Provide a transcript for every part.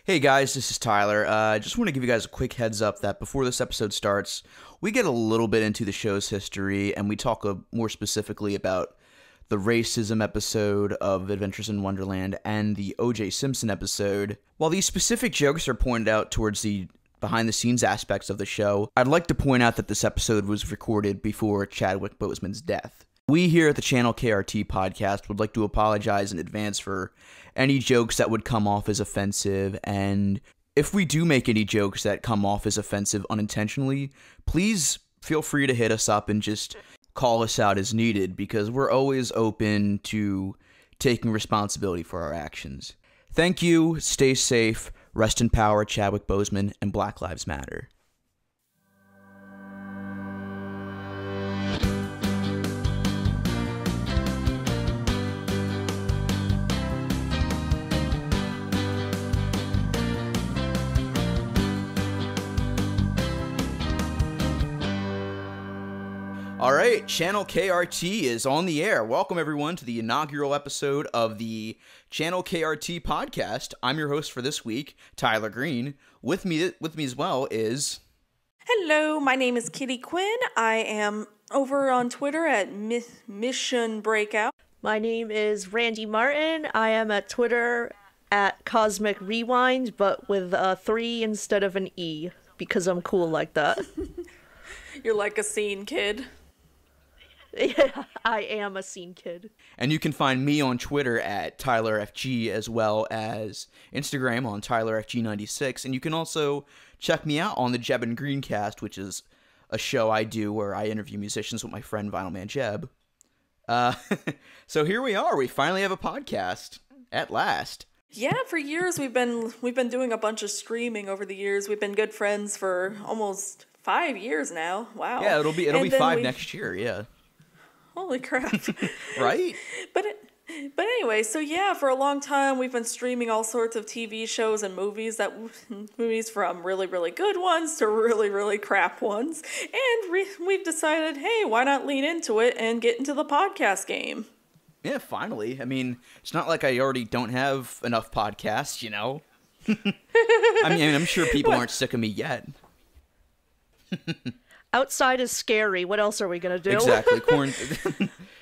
Hey guys, this is Tyler. I just want to give you guys a quick heads up that before this episode starts, we get a little bit into the show's history and we talk more specifically about the racism episode of Adventures in Wonderland and the O.J. Simpson episode. While these specific jokes are pointed out towards the behind-the-scenes aspects of the show, I'd like to point out that this episode was recorded before Chadwick Boseman's death. We here at the Channel KRT podcast would like to apologize in advance for any jokes that would come off as offensive, and if we do make any jokes that come off as offensive unintentionally, please feel free to hit us up and just call us out as needed, because we're always open to taking responsibility for our actions. Thank you, stay safe, rest in power, Chadwick Boseman, and Black Lives Matter. All right, Channel KRT is on the air. Welcome, everyone, to the inaugural episode of the Channel KRT podcast. I'm your host for this week, Tyler Green. With me as well is... Hello, my name is Kitty Quinn. I am over on Twitter at Mission Breakout. My name is Randee Martin. I am at Twitter at Cosmic Rewind, but with a 3 instead of an E, because I'm cool like that. You're like a scene kid. Yeah, I am a scene kid. And you can find me on Twitter at TylerFG, as well as Instagram on TylerFG96. And you can also check me out on the Jebb and Greencast, which is a show I do where I interview musicians with my friend Vinyl Man Jebb. So here we are. We finally have a podcast at last. Yeah, for years we've been doing a bunch of streaming over the years. We've been good friends for almost 5 years now. Wow. Yeah, it'll be 5 next year. Yeah. Holy crap. Right? But anyway, so yeah, for a long time we've been streaming all sorts of TV shows and movies from really, really good ones to really, really crap ones. And we've decided, hey, why not lean into it and get into the podcast game? Yeah, finally. I mean, it's not like I already don't have enough podcasts, you know? I mean, I'm sure people aren't sick of me yet. Outside is scary. What else are we going to do? Exactly.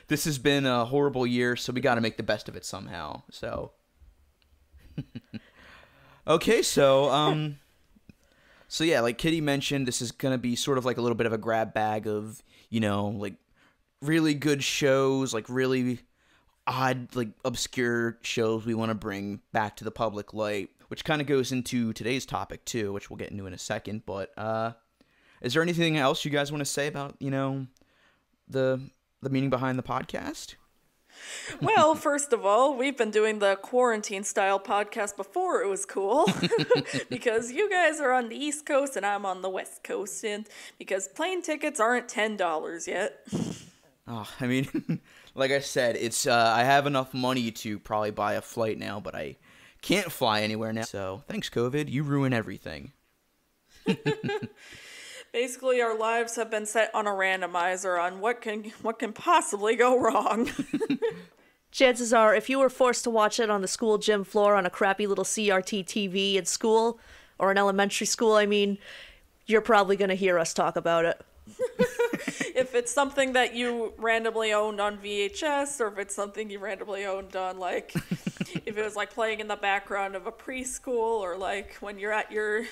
This has been a horrible year, so we got to make the best of it somehow. So, okay, so yeah, like Kitty mentioned, this is going to be sort of like a little bit of a grab bag of, you know, like really good shows, like really odd, like obscure shows we want to bring back to the public light, which kind of goes into today's topic too, which we'll get into in a second, but is there anything else you guys want to say about, you know, the meaning behind the podcast? Well, first of all, we've been doing the quarantine-style podcast before it was cool, because you guys are on the East Coast and I'm on the West Coast, and because plane tickets aren't $10 yet. Oh, I mean, like I said, it's I have enough money to probably buy a flight now, but I can't fly anywhere now. So, thanks, COVID. You ruin everything. Basically, our lives have been set on a randomizer on what can possibly go wrong. Chances are, if you were forced to watch it on the school gym floor on a crappy little CRT TV at school, or an elementary school, I mean, you're probably going to hear us talk about it. If it's something that you randomly owned on VHS, or if it's something you randomly owned on, like, if it was like playing in the background of a preschool, or like when you're at your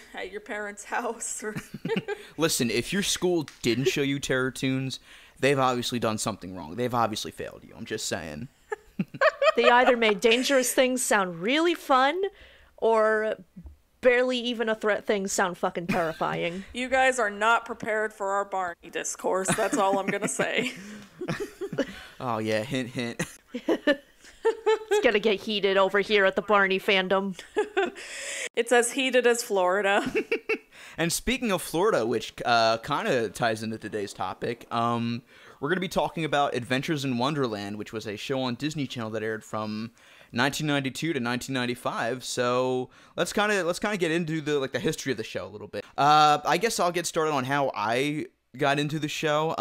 parents' house. Or Listen, if your school didn't show you Terror Tunes, they've obviously done something wrong. They've obviously failed you. I'm just saying. They either made dangerous things sound really fun, or barely even a threat things sound fucking terrifying. You guys are not prepared for our Barney discourse. That's all I'm gonna say. Oh yeah, hint, hint. It's gonna get heated over here at the Barney fandom. It's as heated as Florida. And speaking of Florida, which kind of ties into today's topic, we're going to be talking about Adventures in Wonderland, which was a show on Disney Channel that aired from 1992 to 1995. So let's kind of get into the history of the show a little bit. I guess I'll get started on how I got into the show.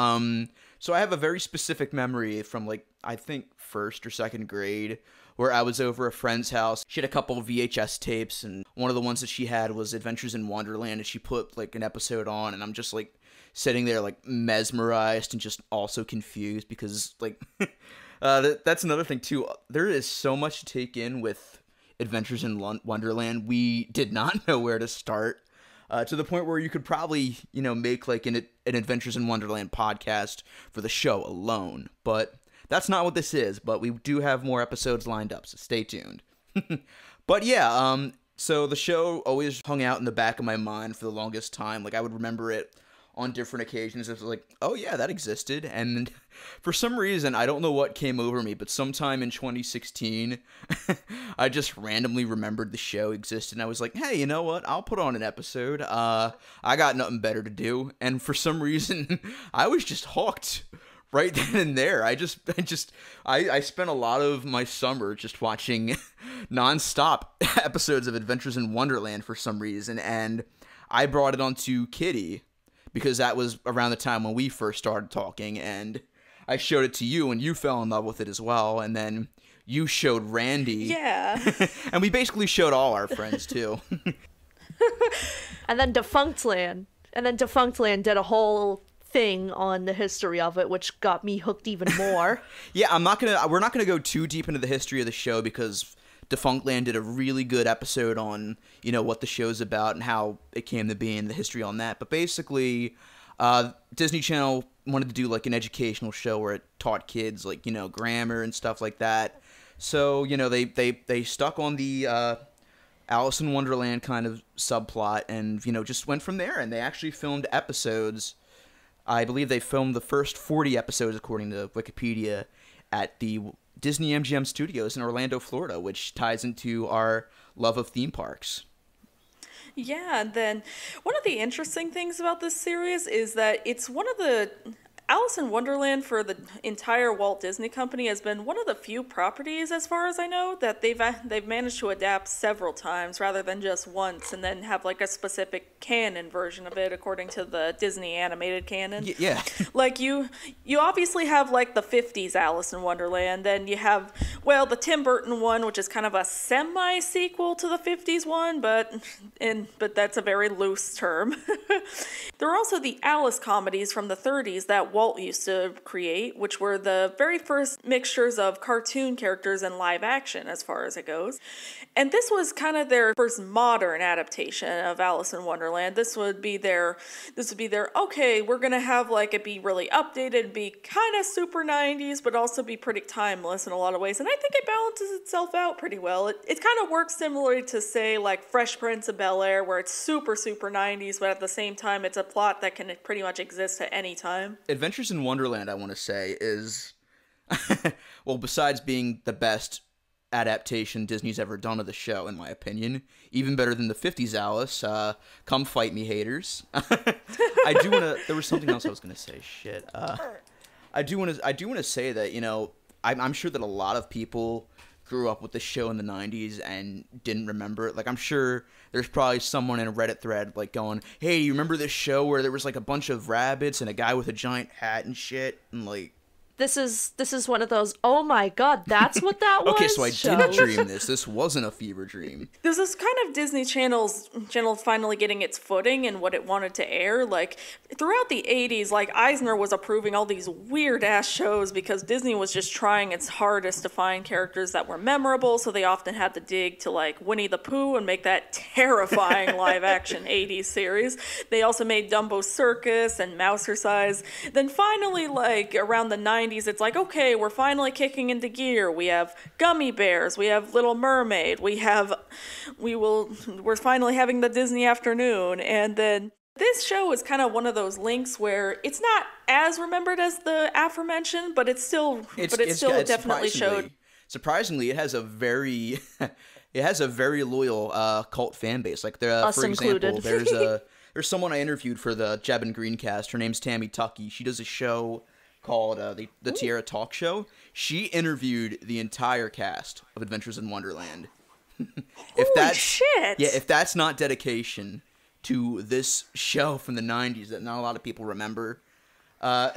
So I have a very specific memory from I think first or second grade where I was over a friend's house. She had a couple of VHS tapes, and one of the ones that she had was Adventures in Wonderland, and she put like an episode on, and I'm just like sitting there like mesmerized and just also confused because like that's another thing too. There is so much to take in with Adventures in Wonderland. We did not know where to start. To the point where you could probably, make like an Adventures in Wonderland podcast for the show alone. But that's not what this is. But we do have more episodes lined up, so stay tuned. But yeah, so the show always hung out in the back of my mind for the longest time. Like, I would remember it on different occasions. It was like, oh yeah, that existed. And for some reason, I don't know what came over me, but sometime in 2016, I just randomly remembered the show existed. And I was like, hey, you know what? I'll put on an episode. I got nothing better to do. And for some reason, I was just hooked right then and there. I spent a lot of my summer just watching nonstop episodes of Adventures in Wonderland for some reason. And I brought it onto Kitty, because that was around the time when we first started talking, and I showed it to you, and you fell in love with it as well, and then you showed Randee. Yeah. And we basically showed all our friends, too. And then Defunctland. Defunctland did a whole thing on the history of it, which got me hooked even more. Yeah, we're not gonna go too deep into the history of the show, because Defunctland did a really good episode on, what the show's about and how it came to be and the history on that. But basically, Disney Channel wanted to do like an educational show where it taught kids like, grammar and stuff like that. So, they stuck on the Alice in Wonderland kind of subplot and, just went from there. And they actually filmed episodes. I believe they filmed the first 40 episodes, according to Wikipedia, at the Disney MGM Studios in Orlando, Florida, which ties into our love of theme parks. Yeah, and then one of the interesting things about this series is that it's one of the Alice in Wonderland for the entire Walt Disney Company has been one of the few properties, as far as I know, that they've managed to adapt several times rather than just once, and then have like a specific canon version of it according to the Disney animated canon. Yeah. Like you obviously have like the 50s Alice in Wonderland, then you have the Tim Burton one, which is kind of a semi-sequel to the 50s one, but that's a very loose term. There are also the Alice comedies from the 30s that Walt used to create, which were the very first mixtures of cartoon characters and live action as far as it goes. And this was kind of their first modern adaptation of Alice in Wonderland. This would be their okay, we're going to have like it be really updated, be kind of super 90s, but also be pretty timeless in a lot of ways. And I think it balances itself out pretty well. It kind of works similarly to, say, like Fresh Prince of Bel-Air, where it's super, super 90s, but at the same time, it's a plot that can pretty much exist at any time. Adventures in Wonderland, I want to say, is, well, besides being the best adaptation Disney's ever done of the show, in my opinion, even better than the 50s Alice. Come fight me, haters. There was something else I was going to say. Shit. I do want to say that, I'm sure that a lot of people grew up with the show in the 90s and didn't remember it. Like, I'm sure there's probably someone in a Reddit thread, like, going, hey, you remember this show where there was, like, a bunch of rabbits and a guy with a giant hat and shit? And, like... This is one of those, oh my god, that's what that was? Okay, so I didn't dream this. This wasn't a fever dream. This is kind of Disney Channel finally getting its footing and what it wanted to air. Like, throughout the 80s, like, Eisner was approving all these weird-ass shows because Disney was just trying its hardest to find characters that were memorable, so they often had to dig to, like, Winnie the Pooh and make that terrifying live-action 80s series. They also made Dumbo Circus and Mousercise. Then finally, like, around the 90s, it's like, okay, we're finally kicking into gear. We have Gummy Bears, we have Little Mermaid, we're finally having the Disney Afternoon, and then this show is kind of one of those links where it's not as remembered as the aforementioned, but it still definitely showed. Surprisingly, it has a very loyal cult fan base. Like, Us for example, included. there's someone I interviewed for the Jebb and Greencast. Her name's Tammy Tuckey. She does a show called the Tierra Talk Show. She interviewed the entire cast of Adventures in Wonderland. Holy shit! Yeah, if that's not dedication to this show from the 90s that not a lot of people remember. Yeah,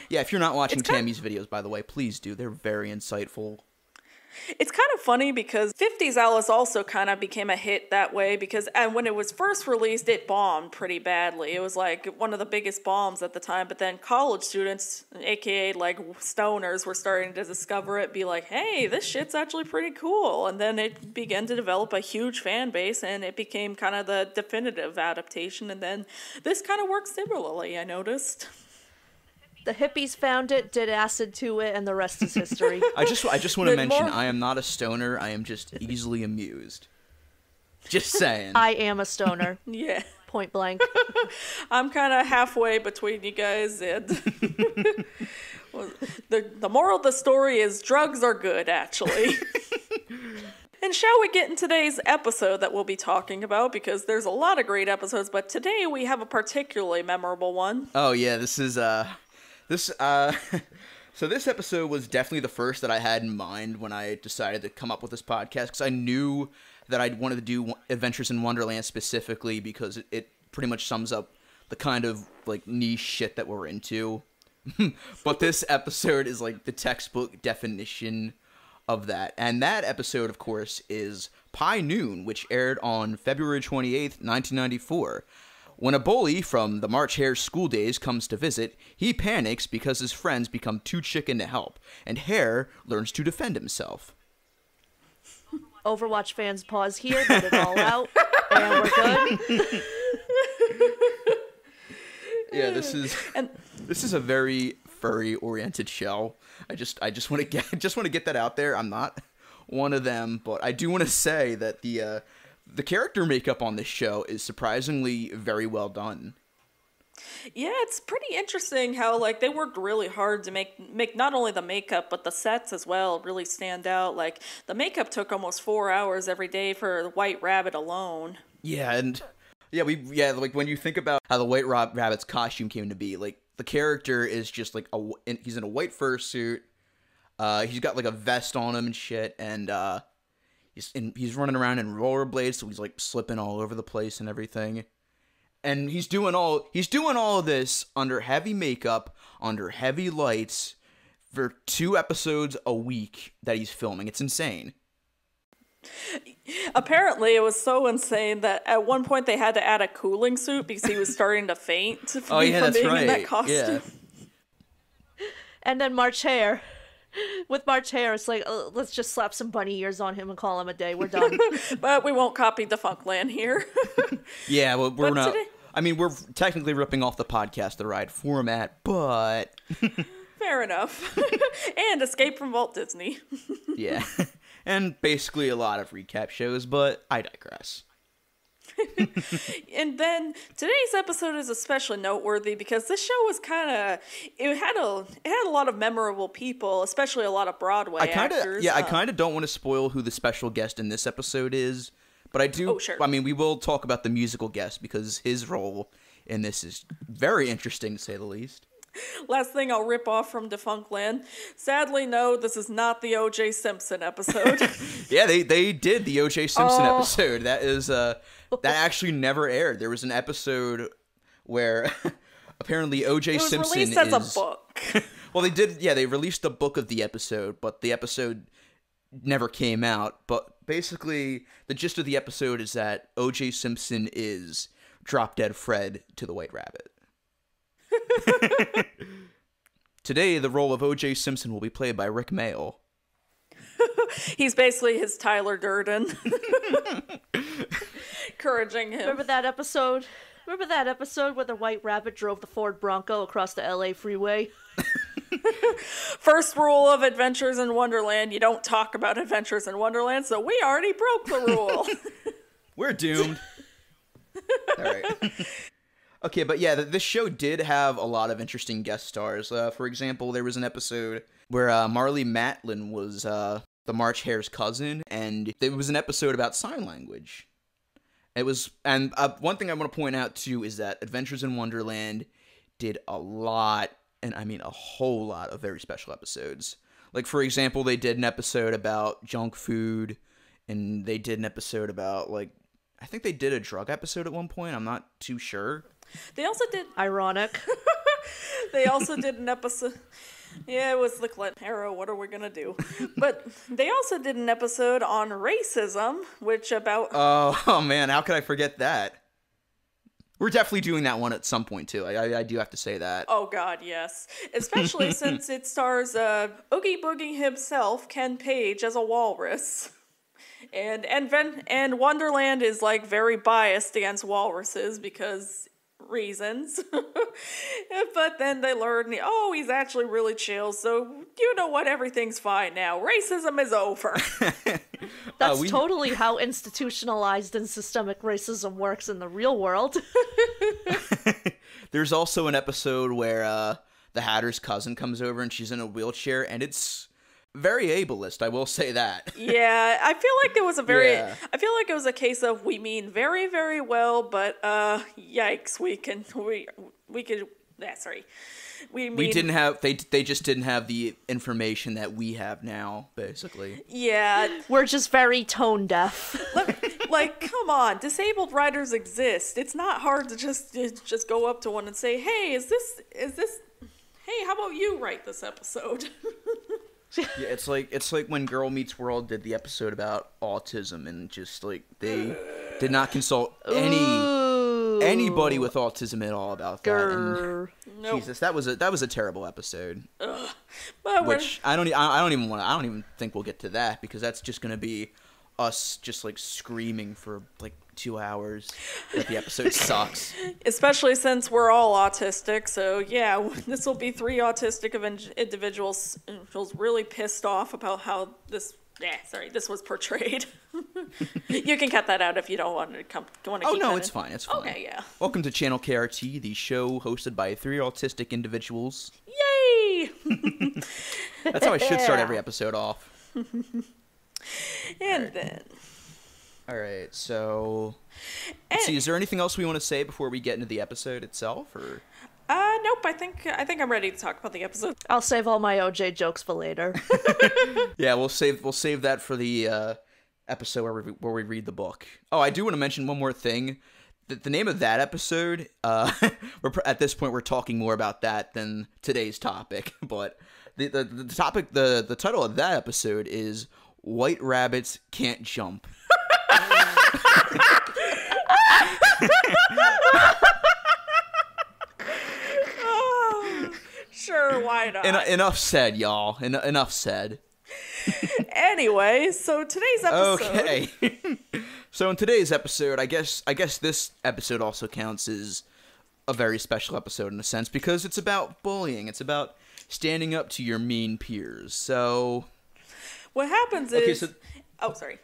if you're not watching Tammy's videos, by the way, please do. They're very insightful. It's kind of funny because 50s Alice also kind of became a hit that way because when it was first released, it bombed pretty badly. It was like one of the biggest bombs at the time, but then college students, aka like stoners, were starting to discover it, be like, hey, this shit's actually pretty cool. And then it began to develop a huge fan base, and it became kind of the definitive adaptation. And then this kind of works similarly, I noticed. The hippies found it, did acid to it, and the rest is history. I just want to mention, I am not a stoner. I am just easily amused. Just saying. I am a stoner. Yeah. Point blank. I'm kind of halfway between you guys, and the moral of the story is drugs are good, actually. And shall we get in today's episode that we'll be talking about? Because there's a lot of great episodes, but today we have a particularly memorable one. Oh, yeah, this is, so this episode was definitely the first that I had in mind when I decided to come up with this podcast, because I knew that I wanted to do Adventures in Wonderland specifically because it pretty much sums up the kind of, like, niche shit that we're into. But this episode is, like, the textbook definition of that. And that episode, of course, is Pie Noon, which aired on February 28th, 1994. When a bully from the March Hare's school days comes to visit, he panics because his friends become too chicken to help, and Hare learns to defend himself. Overwatch fans pause here, get it all out, and we're good. Yeah, this is a very furry-oriented show. I just want to get that out there. I'm not one of them, but I do want to say that the character makeup on this show is surprisingly very well done. Yeah, it's pretty interesting how, like, they worked really hard to make not only the makeup, but the sets as well really stand out. Like, the makeup took almost 4 hours every day for the White Rabbit alone. Yeah, and like, when you think about how the White Rabbit's costume came to be, like, the character is just, like, he's in a white fursuit, he's got, like, a vest on him and shit, and, he's running around in rollerblades, so he's, like, slipping all over the place and everything. And he's doing all of this under heavy makeup, under heavy lights, for 2 episodes a week that he's filming. It's insane. Apparently, it was so insane that at one point they had to add a cooling suit because he was starting to faint from being in that costume. Yeah. And then March Hare. With March Hare, it's like, let's just slap some bunny ears on him and call him a day. We're done. But we won't copy Defunctland here. Yeah, well, we're not. I mean, we're technically ripping off the podcast the ride format, but fair enough. And Escape from Walt Disney. Yeah, and basically a lot of recap shows, but I digress. And then today's episode is especially noteworthy because this show was it had a lot of memorable people, especially a lot of Broadway actors. Yeah, I kind of don't want to spoil who the special guest in this episode is, but I do. Oh, sure. I mean, we will talk about the musical guest because his role in this is very interesting, to say the least. Last thing I'll rip off from Defunctland. Sadly, no, this is not the O.J. Simpson episode. Yeah, they did the O.J. Simpson episode. That is that actually never aired. There was an episode where apparently O.J. Simpson released as a book. Well, they did. Yeah, they released the book of the episode, but the episode never came out. But basically, the gist of the episode is that O.J. Simpson is Drop Dead Fred to the White Rabbit. Today, the role of O.J. Simpson will be played by Rick Mayall. He's basically his Tyler Durden. Encouraging him. Remember that episode where the White Rabbit drove the Ford Bronco across the LA freeway? First rule of Adventures in Wonderland, you don't talk about Adventures in Wonderland, so we already broke the rule. We're doomed. All right. Okay, but yeah, this show did have a lot of interesting guest stars. For example, there was an episode where Marlee Matlin was the March Hare's cousin, and there was an episode about sign language. It was, and one thing I want to point out too is that Adventures in Wonderland did a lot, and I mean a whole lot of very special episodes. Like, for example, they did an episode about junk food, and they did an episode about, like, I think they did a drug episode at one point. I'm not too sure. They also did... Ironic. They also did an episode... Yeah, it was the Clinton era. What are we gonna do? But they also did an episode on racism, which about... Oh man, how could I forget that? We're definitely doing that one at some point, too. I do have to say that. Oh, God, yes. Especially since it stars Oogie Boogie himself, Ken Page, as a walrus. And Wonderland is, like, very biased against walruses because reasons. But then they learn, oh, he's actually really chill, so you know what? Everything's fine now. Racism is over. That's totally how institutionalized and systemic racism works in the real world. There's also an episode where the Hatter's cousin comes over and she's in a wheelchair, and it's very ableist, I will say that. Yeah, I feel like it was I feel like it was a case of we mean very, very well, but yikes, we didn't have they just didn't have the information that we have now, basically. Yeah, we're just very tone deaf. Like, come on, disabled writers exist. It's not hard to just go up to one and say, hey, is this hey, how about you write this episode? Yeah, it's like when Girl Meets World did the episode about autism, and just like they did not consult anybody with autism at all about that. And, nope. Jesus, that was a terrible episode. But which I don't even think we'll get to that, because that's just gonna be us just like screaming for like 2 hours that the episode sucks. Especially since we're all autistic, so yeah, this will be 3 autistic individuals really pissed off about how this was portrayed. You can cut that out if you don't want to Oh no, it's fine. It's fine. Okay, yeah. Welcome to Channel KRT, the show hosted by 3 autistic individuals. Yay! That's how I should start every episode off. And then... Alright, so... Let's see, is there anything else we want to say before we get into the episode itself, or...? Nope, I think I'm ready to talk about the episode. I'll save all my OJ jokes for later. Yeah, we'll save that for the episode where we read the book. Oh, I do want to mention one more thing. The name of that episode, at this point we're talking more about that than today's topic, but the topic, the title of that episode is White Rabbits Can't Jump. Sure, why not? Enough said, y'all. Enough said. Anyway, so today's episode... Okay. So in today's episode, I guess this episode also counts as a very special episode in a sense, because it's about bullying. It's about standing up to your mean peers. So... What happens is... Oh, sorry.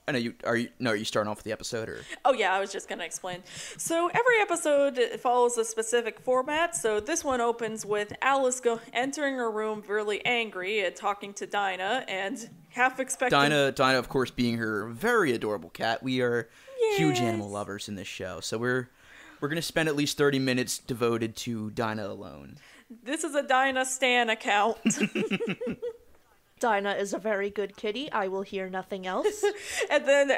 I know are you starting off with the episode, or? Oh yeah, I was just gonna explain. So every episode follows a specific format. So this one opens with Alice entering her room really angry and talking to Dinah, and half expecting... Dinah, of course, being her very adorable cat. We are huge animal lovers in this show, so we're gonna spend at least 30 minutes devoted to Dinah alone. This is a Dinah Stan account. Dinah is a very good kitty. I will hear nothing else. And then,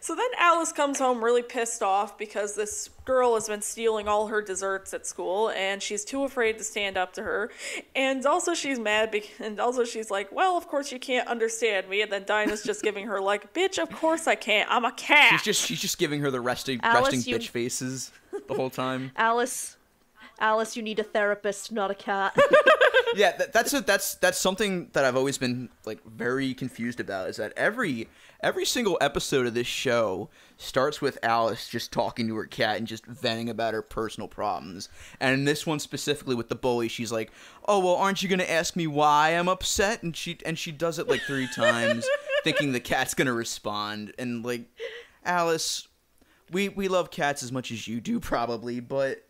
so then Alice comes home really pissed off because this girl has been stealing all her desserts at school, and she's too afraid to stand up to her. And also she's mad, and also she's like, well, of course you can't understand me. And then Dinah's just giving her like, bitch, of course I can't. I'm a cat. She's just giving her the resting bitch faces the whole time. Alice, you need a therapist, not a cat. Yeah, that's something that I've always been like very confused about, is that every single episode of this show starts with Alice just talking to her cat and just venting about her personal problems. And in this one specifically with the bully, she's like, "Oh, well, aren't you going to ask me why I'm upset?" And she does it like 3 times, thinking the cat's going to respond. And like, Alice, we love cats as much as you do probably, but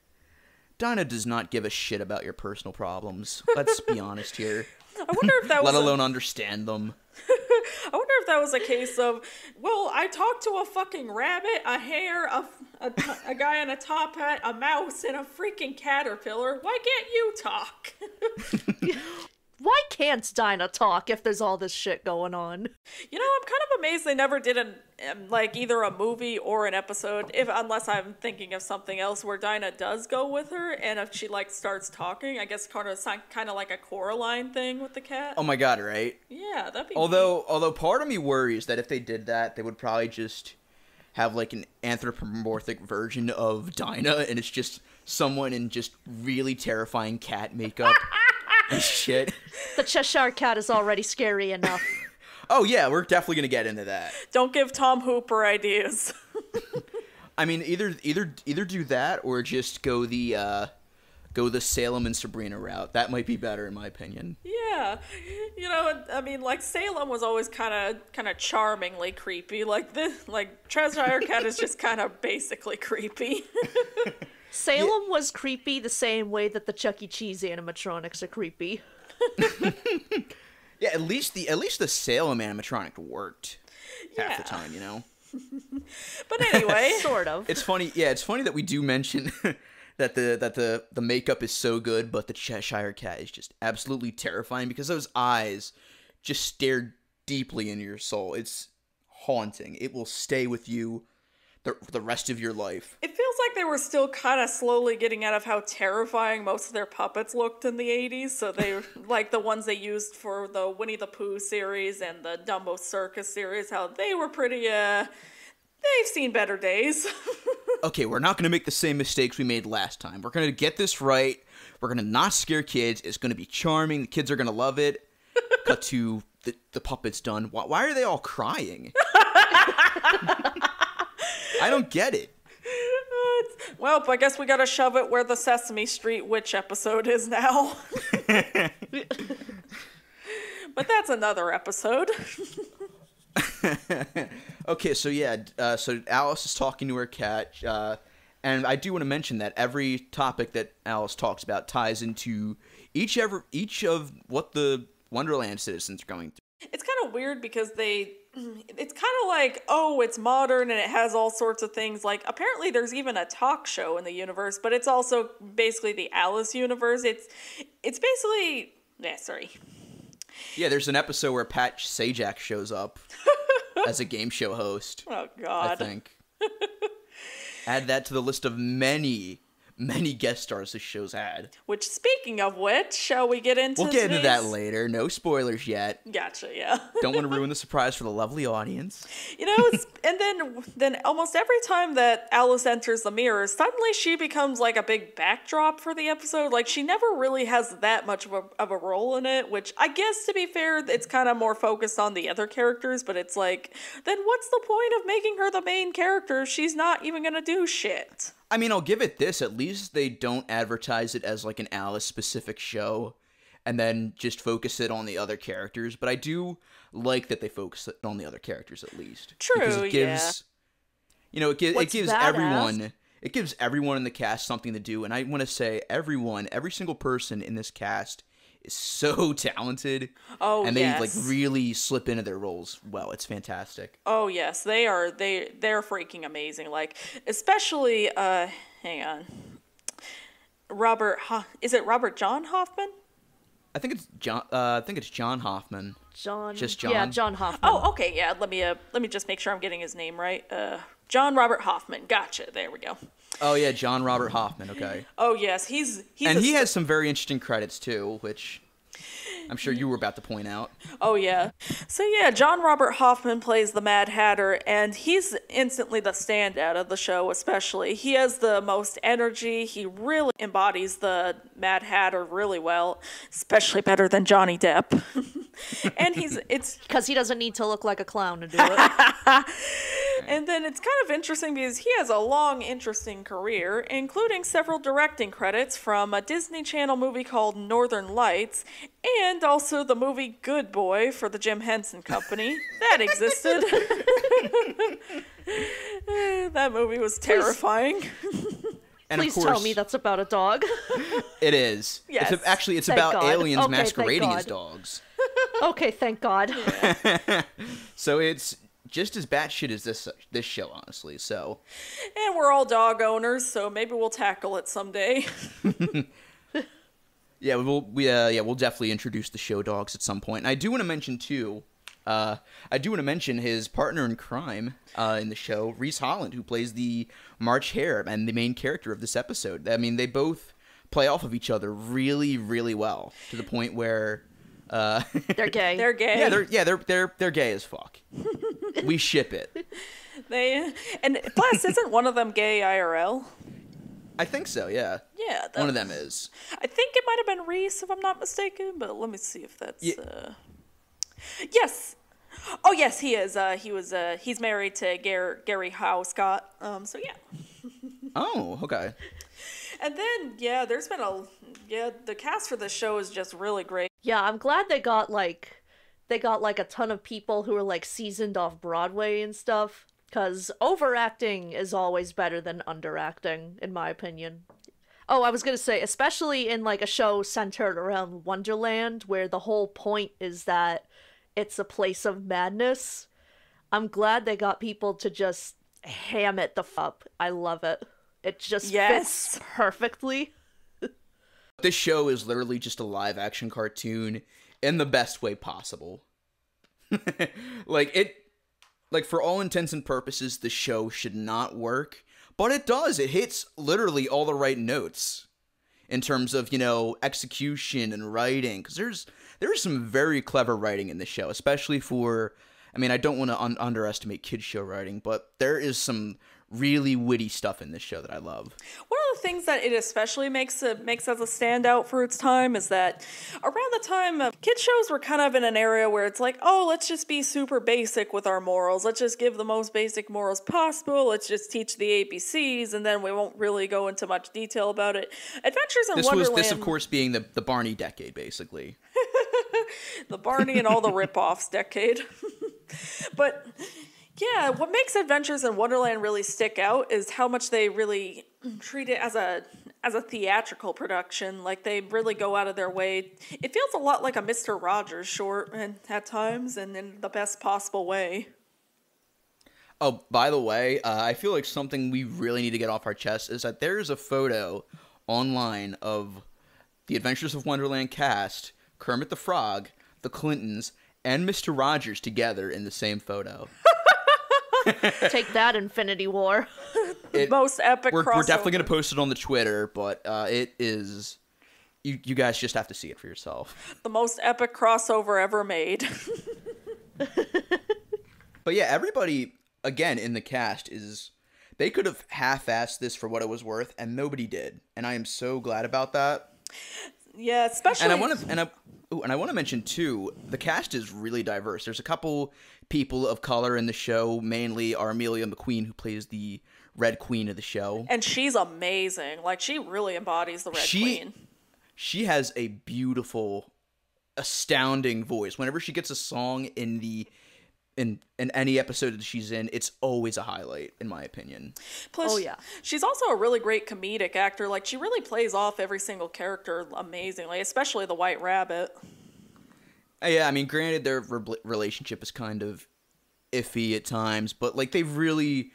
Dinah does not give a shit about your personal problems. Let's be honest here. I wonder if that was... Let alone understand them. I wonder if that was a case of, well, I talked to a fucking rabbit, a hare, a guy in a top hat, a mouse, and a freaking caterpillar. Why can't you talk? Why can't Dinah talk if there's all this shit going on? You know, I'm kind of amazed they never did either a movie or an episode, unless I'm thinking of something else where Dinah does go with her, and if she like starts talking, I guess kind of like a Coraline thing with the cat. Oh my god, right? Yeah, that'd be. Although part of me worries that if they did that, they would probably just have like an anthropomorphic version of Dinah, and it's just someone in just really terrifying cat makeup. And shit. The Cheshire Cat is already scary enough. Oh yeah, we're definitely gonna get into that. Don't give Tom Hooper ideas. I mean, either do that or just go the Salem and Sabrina route. That might be better in my opinion. Yeah, you know, I mean, like Salem was always kind of charmingly creepy. Like Cheshire Cat is just kind of basically creepy. Salem was creepy the same way that the Chuck E. Cheese animatronics are creepy. Yeah, at least the Salem animatronic worked half the time, you know. But anyway, sort of. It's funny. Yeah, it's funny that we do mention that the makeup is so good, but the Cheshire Cat is just absolutely terrifying because those eyes just stare deeply into your soul. It's haunting. It will stay with you the rest of your life. It feels like they were still kind of slowly getting out of how terrifying most of their puppets looked in the 80s. So they, like the ones they used for the Winnie the Pooh series and the Dumbo Circus series, how they were pretty, they've seen better days. Okay, we're not going to make the same mistakes we made last time. We're going to get this right. We're going to not scare kids. It's going to be charming. The kids are going to love it. Cut to the puppets done. Why are they all crying? I don't get it. Well, I guess we gotta shove it where the Sesame Street Witch episode is now. But that's another episode. Okay, so yeah, so Alice is talking to her cat, and I do want to mention that every topic that Alice talks about ties into each of what the Wonderland citizens are going through. It's kind of weird because it's kind of like, oh, it's modern and it has all sorts of things. Like, apparently there's even a talk show in the universe, but it's also basically the Alice universe. It's basically, sorry. Yeah, there's an episode where Pat Sajak shows up as a game show host. Oh, God. I think. Add that to the list of many guest stars this show's had. Which, speaking of which, shall we get into We'll get into that later. No spoilers yet. Gotcha, yeah. Don't want to ruin the surprise for the lovely audience. You know, and then almost every time that Alice enters the mirror, suddenly she becomes like a big backdrop for the episode. Like, she never really has that much of a role in it, which I guess, to be fair, it's kind of more focused on the other characters, but it's like, then what's the point of making her the main character if she's not even gonna do shit? I mean, I'll give it this. At least they don't advertise it as like an Alice-specific show and then just focus it on the other characters. But I do like that they focus it on the other characters at least. True, because it gives, you know, it gives badass? everyone in the cast something to do. And I want to say every single person in this cast is so talented. Oh, and they yes. like really slip into their roles well. It's fantastic. Oh yes, they're freaking amazing. Like, especially hang on. Is it Robert John Hoffman? I think it's John Hoffman. Just John. Yeah, John Hoffman. Oh, okay, yeah. Let me just make sure I'm getting his name right. John Robert Hoffman. Gotcha. There we go. Oh yeah, John Robert Hoffman. Okay. Oh yes, he has some very interesting credits too, which I'm sure you were about to point out. Oh yeah. So yeah, John Robert Hoffman plays the Mad Hatter, and he's instantly the standout of the show. Especially, he has the most energy. He really embodies the Mad Hatter really well, especially better than Johnny Depp. And it's because he doesn't need to look like a clown to do it. And then it's kind of interesting because he has a long, interesting career, including several directing credits from a Disney Channel movie called Northern Lights, and also the movie Good Boy for the Jim Henson Company. That existed. That movie was terrifying. And Please of course, tell me that's about a dog. It is. Yes. It's Thank about God. aliens Okay, masquerading thank as God. dogs. Okay, thank God. Yeah. So it's just as batshit as this show, honestly. So. And we're all dog owners, so maybe we'll tackle it someday. Yeah, we'll definitely introduce the show dogs at some point. And I do want to mention too, his partner in crime in the show, Reese Holland, who plays the March Hare and the main character of this episode. I mean, they both play off of each other really, really well, to the point where they're gay. They're gay. They're gay as fuck. We ship it. And plus, isn't one of them gay IRL? I think so, yeah. Yeah. One of them is. I think it might have been Reese, if I'm not mistaken, but let me see if that's... Yes. Oh, yes, he is. He's married to Gary Howe Scott. So, yeah. Oh, okay. And then, there's been the cast for this show is just really great. Yeah, I'm glad they got a ton of people who are like seasoned off Broadway and stuff, because overacting is always better than underacting, in my opinion. Oh, I was gonna say, especially in like a show centered around Wonderland, where the whole point is that it's a place of madness. I'm glad they got people to just ham it the up. I love it. It just fits perfectly. This show is literally just a live action cartoon in the best way possible. Like for all intents and purposes, the show should not work, but it does. It hits literally all the right notes in terms of, execution and writing, because there's some very clever writing in the show, especially for, I don't want to underestimate kids show writing, but there is some really witty stuff in this show that I love. One of the things that it especially makes as a standout for its time is that around the time of kids shows were kind of in an area where it's like, oh, let's just be super basic with our morals. Let's just give the most basic morals possible. Let's just teach the ABCs, and then we won't really go into much detail about it. Adventures in Wonderland. This, of course, being the Barney decade, basically. The Barney and all the rip-offs decade. But... yeah, what makes Adventures in Wonderland really stick out is how much they really treat it as a theatrical production. Like, they really go out of their way. It feels a lot like a Mr. Rogers short at times, and in the best possible way. Oh, by the way, I feel like something we really need to get off our chest is that there is a photo online of the Adventures of Wonderland cast, Kermit the Frog, the Clintons, and Mr. Rogers together in the same photo. Take that, Infinity War. Most epic crossover. We're definitely going to post it on the Twitter, but it is... You guys just have to see it for yourself. The most epic crossover ever made. But yeah, everybody, again, in the cast is... They could have half-assed this for what it was worth, and nobody did. And I am so glad about that. Yeah, especially... And I want to mention, too, the cast is really diverse. There's a couple people of color in the show, mainly Armelia McQueen, who plays the Red Queen of the show. And she's amazing. Like, she really embodies the Red Queen. She has a beautiful, astounding voice. Whenever she gets a song in any episode that she's in, it's always a highlight, in my opinion. Plus, she's also a really great comedic actor. Like, she really plays off every single character amazingly, especially the White Rabbit. Yeah, granted, their relationship is kind of iffy at times, but, like, they really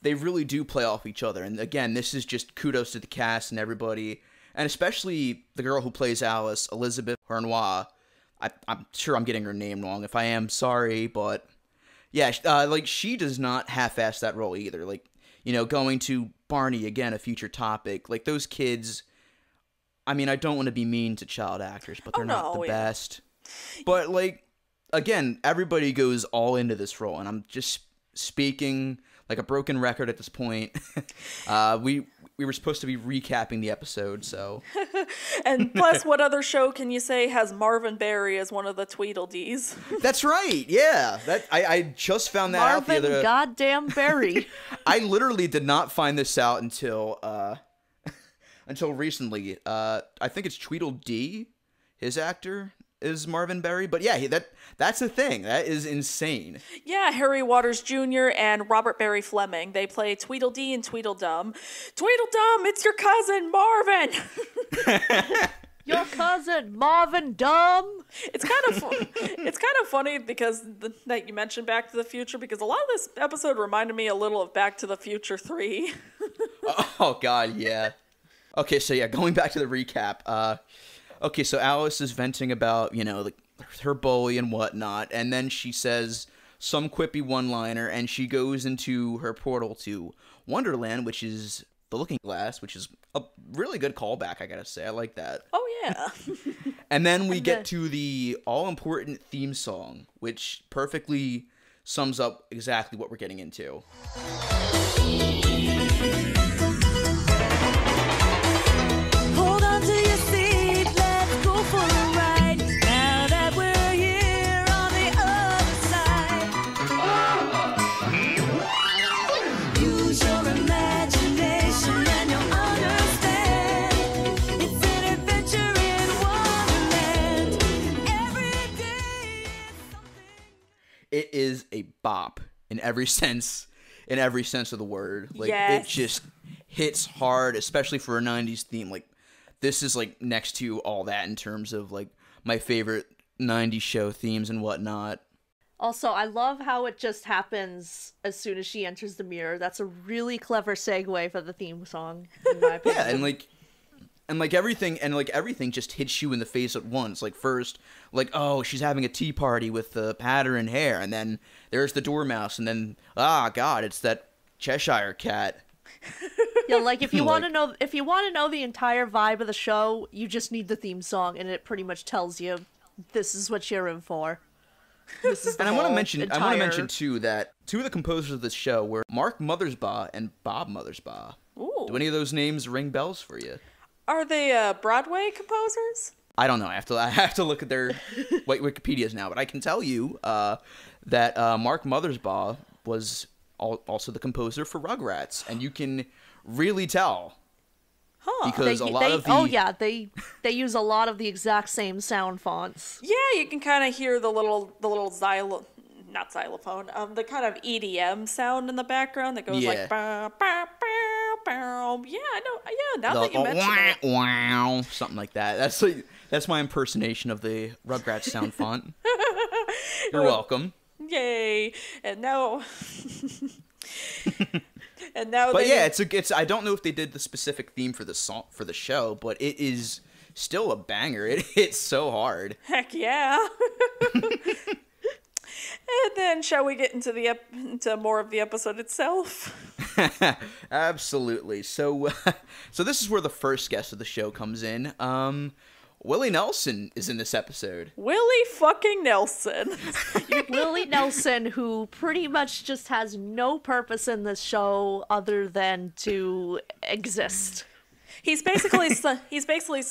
do play off each other. And, again, this is just kudos to the cast and everybody, and especially the girl who plays Alice, Elizabeth Harnois. I'm sure I'm getting her name wrong. If I am, sorry, but... yeah, she does not half-ass that role either. Like, going to Barney, again, a future topic. Like, those kids, I don't want to be mean to child actors, but they're not the best. But, like, again, everybody goes all into this role, and I'm just speaking like a broken record at this point. We were supposed to be recapping the episode, so... And plus, what other show can you say has Marvin Berry as one of the Tweedledees? That's right, yeah. I just found that out the other... Marvin goddamn Berry. I literally did not find this out until recently. I think it's Tweedledee, his actor, is Marvin Berry. But yeah, that's a thing. That is insane. Yeah, Harry Waters Jr. and Robert Barry Fleming. They play Tweedledee and Tweedledum. Tweedledum, it's your cousin, Marvin! Your cousin, Marvin Dumb. It's kind of funny because that you mentioned Back to the Future, because a lot of this episode reminded me a little of Back to the Future 3. Oh, God, yeah. Okay, so yeah, going back to the recap. Okay, so Alice is venting about, her bully and whatnot, and then she says some quippy one-liner, and she goes into her portal to Wonderland, which is the Looking Glass, which is a really good callback, I gotta say. I like that. Oh, yeah. And then we get to the all-important theme song, which perfectly sums up exactly what we're getting into. Hold on to your seat, let's go for a ride. Now that we're here on the other side. Use your imagination and you'll understand. It's an adventure in Wonderland. Every day is something. It is a bop in every sense of the word. Like, Yes. It just hits hard, especially for a 90s theme. Like, this is, like, next to all that in terms of, like, my favorite 90s show themes and whatnot. Also, I love how it just happens as soon as she enters the mirror. That's a really clever segue for the theme song, in my opinion. Yeah, and everything just hits you in the face at once. Like, first, like, oh, she's having a tea party with the pattern and hair, and then there's the dormouse, and then, God, it's that Cheshire cat. Yeah, like if you Like- want to know the entire vibe of the show, you just need the theme song, and it pretty much tells you this is what you're in for. This is the And I want to whole mention entire- too that two of the composers of this show were Mark Mothersbaugh and Bob Mothersbaugh. Ooh. Do any of those names ring bells for you? Are they Broadway composers? I don't know. I have to look at their Wikipedias now, but I can tell you that Mark Mothersbaugh was also the composer for Rugrats, and you can really tell because they use a lot of the exact same sound fonts. Yeah, you can kind of hear the little not xylophone, the kind of EDM sound in the background that goes Yeah. like bow, bow, bow, bow. Yeah, I know. Yeah, now that you mention it. wow, something like that. That's my impersonation of the Rugrats sound font. You're welcome. Yay! And now, and now. But they, yeah, it's. I don't know if they did the specific theme for the song for the show, but it is still a banger. It hits so hard. Heck yeah. And then, shall we get into into more of the episode itself? Absolutely. So this is where the first guest of the show comes in. Willie Nelson is in this episode. Willie fucking Nelson. Willie Nelson, who pretty much just has no purpose in this show other than to exist. He's basically He's basically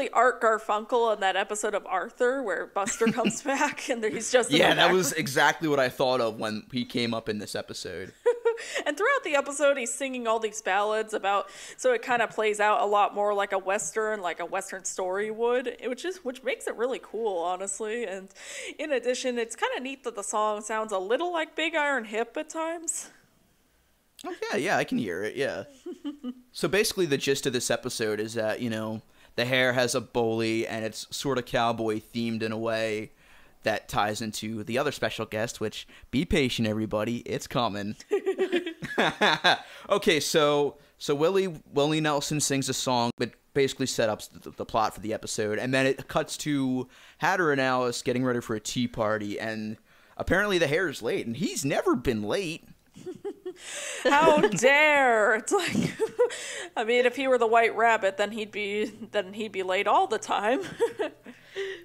Art Garfunkel in that episode of Arthur where Buster comes back and he's just in the Yeah, that background. was exactly what I thought of when he came up in this episode. And throughout the episode, he's singing all these ballads so it kind of plays out a lot more like a Western story would, which makes it really cool, honestly. And in addition, it's kind of neat that the song sounds a little like Big Iron Hip at times. Oh, yeah, I can hear it, yeah. So basically the gist of this episode is that, the hair has a bully and it's sort of cowboy themed in a way that ties into the other special guest, which, be patient, everybody, it's coming. Okay, so Willie Nelson sings a song that basically set up the plot for the episode, and then it cuts to Hatter and Alice getting ready for a tea party, and apparently the hair's late, and he's never been late. How dare! It's like, I mean, if he were the White Rabbit, then he'd be late all the time.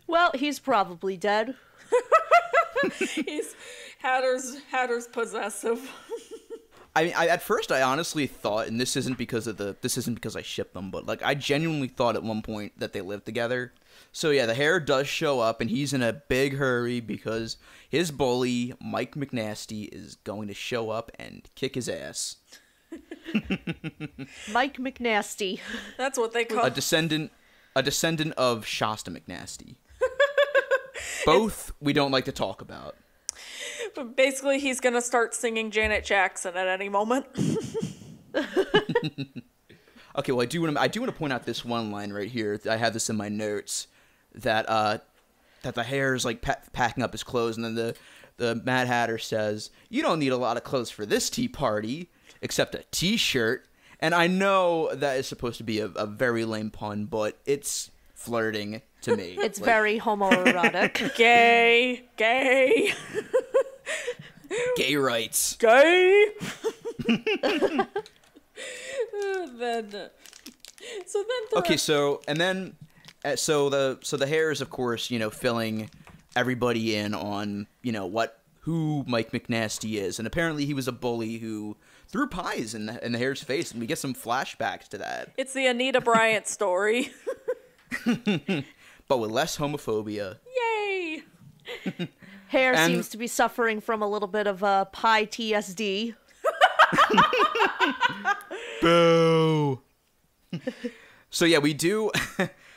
Well, he's probably dead. He's Hatter's possessive. I mean, at first I honestly thought, and this isn't because I ship them, but like I genuinely thought at one point that they lived together. So yeah, the hair does show up, and he's in a big hurry because his bully Mike McNasty is going to show up and kick his ass. Mike McNasty. That's what they call A descendant of Shasta McNasty. Both we don't like to talk about. But basically, he's gonna start singing Janet Jackson at any moment. Okay, well I do want to point out this one line right here. I have this in my notes that the hair is like packing up his clothes, and then the Mad Hatter says, "You don't need a lot of clothes for this tea party, except a T-shirt." And I know that is supposed to be a very lame pun, but it's flirting to me. It's very homoerotic. Gay. Gay rights. Gay. Okay, so the hair is, of course, filling everybody in on who Mike McNasty is, and apparently he was a bully who threw pies in the hair's face, and we get some flashbacks to that. It's the Anita Bryant story. But with less homophobia. Yay! Hair seems to be suffering from a little bit of pie TSD. Boo! So yeah, we do,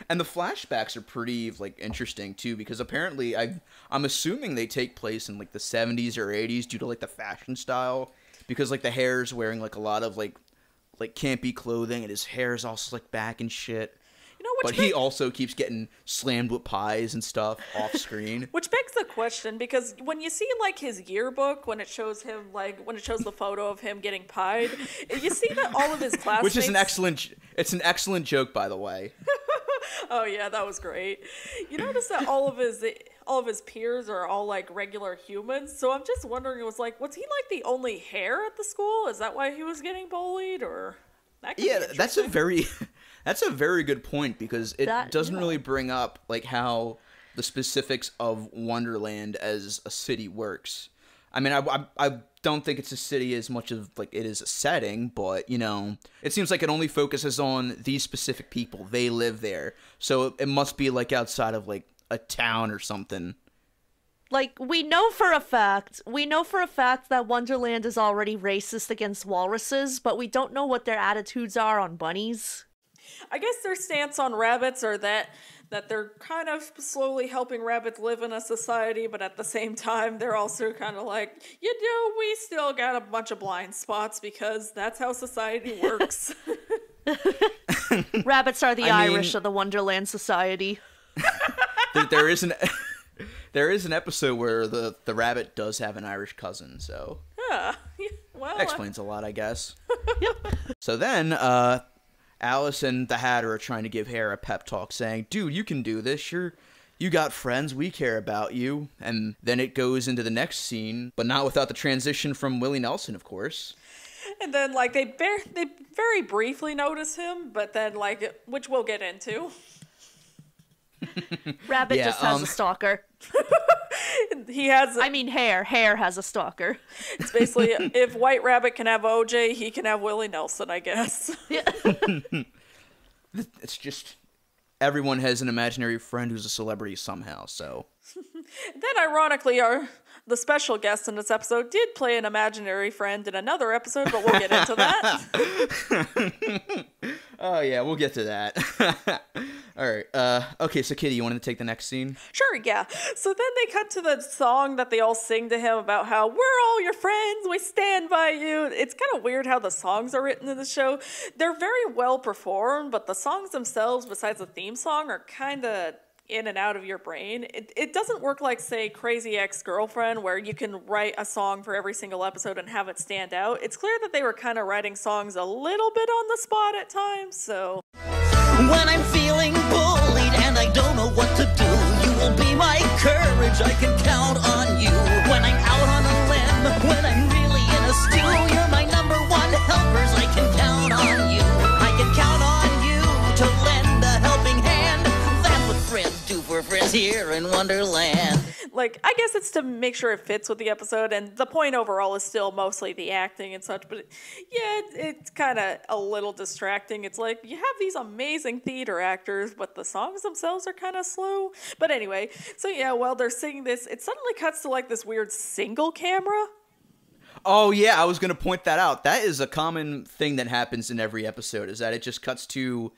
and the flashbacks are pretty interesting too, because apparently I'm assuming they take place in the 70s or 80s due to the fashion style, because the hair's wearing a lot of campy clothing, and his hair's all slicked back and shit. But he also keeps getting slammed with pies and stuff off screen. Which begs the question, because when you see his yearbook, when it shows him when it shows the photo of him getting pied, you see that all of his classmates. Which is an excellent joke, by the way. Oh yeah, that was great. You notice that all of his peers are all regular humans. So I'm just wondering, was he the only hair at the school? Is that why he was getting bullied, or? That's a very good point, because it doesn't really bring up how the specifics of Wonderland as a city works. I mean, I don't think it's a city as much as it is a setting, but it seems like it only focuses on these specific people. They live there, so it must be outside of a town or something. We know for a fact that Wonderland is already racist against walruses, but we don't know what their attitudes are on bunnies. I guess their stance on rabbits are that they're kind of slowly helping rabbits live in a society, but at the same time, they're also kind of we still got a bunch of blind spots because that's how society works. Rabbits are the Irish of the Wonderland Society. There is an episode where the rabbit does have an Irish cousin, so Yeah, well, that explains a lot, I guess. So then, Alice and the Hatter are trying to give Hare a pep talk, saying, "Dude, you can do this. You got friends. We care about you." And then it goes into the next scene, but not without the transition from Willie Nelson, of course. And then they very briefly notice him, but then which we'll get into. Rabbit just has a stalker. He has. Hare. Hare has a stalker. It's basically if White Rabbit can have OJ, he can have Willie Nelson, I guess. Yeah. It's just everyone has an imaginary friend who's a celebrity somehow. So Then, ironically, the special guest in this episode did play an imaginary friend in another episode, but we'll get into that. Oh yeah, we'll get to that. All right. Okay, so Kitty, you wanted to take the next scene? Sure, yeah. So then they cut to the song that they all sing to him about how we're all your friends, we stand by you. It's kind of weird how the songs are written in the show. They're very well performed, but the songs themselves, besides the theme song, are kind of in and out of your brain. It doesn't work like, say, Crazy Ex-Girlfriend, where you can write a song for every single episode and have it stand out. It's clear that they were kind of writing songs a little bit on the spot at times, so... When I'm feeling bullied and I don't know what to do, you will be my courage, I can count on you. When I'm out on a limb, when I'm really in a stew, you're my number one helpers, I can count on you. I can count on you to lend a helping hand. That's what friends do for friends here in Wonderland. I guess it's to make sure it fits with the episode, and the point overall is still mostly the acting and such, but it's kind of a little distracting. It's you have these amazing theater actors, but the songs themselves are kind of slow. But anyway, so yeah, while they're singing this, it suddenly cuts to this weird single camera. Oh yeah, I was going to point that out. That is a common thing that happens in every episode, is that it just cuts to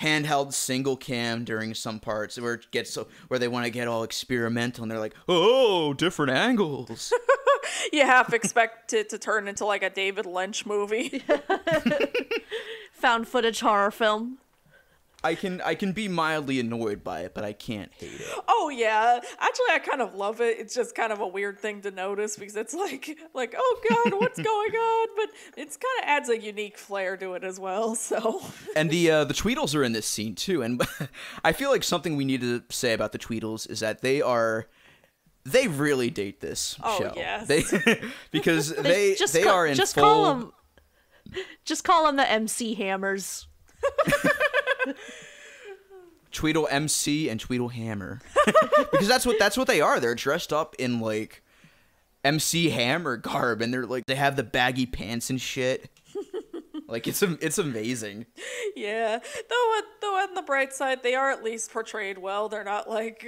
handheld single cam during some parts where it gets where they want to get all experimental and they're like, oh, different angles. You half expect it to turn into a David Lynch movie. Found footage horror film. I can be mildly annoyed by it, but I can't hate it. Oh yeah, actually I kind of love it. It's just kind of a weird thing to notice because it's like oh god, what's going on? But it's kind of adds a unique flair to it as well. So. And the Tweedles are in this scene too, and I feel like something we need to say about the Tweedles is that they really date this show. Yes. Because they are in just full. Just call them the MC Hammers. Tweedle MC and Tweedle Hammer, because that's what they are. They're dressed up in like MC Hammer garb, and they have the baggy pants and shit. Like it's amazing. Yeah, though on the bright side, they are at least portrayed well. They're not like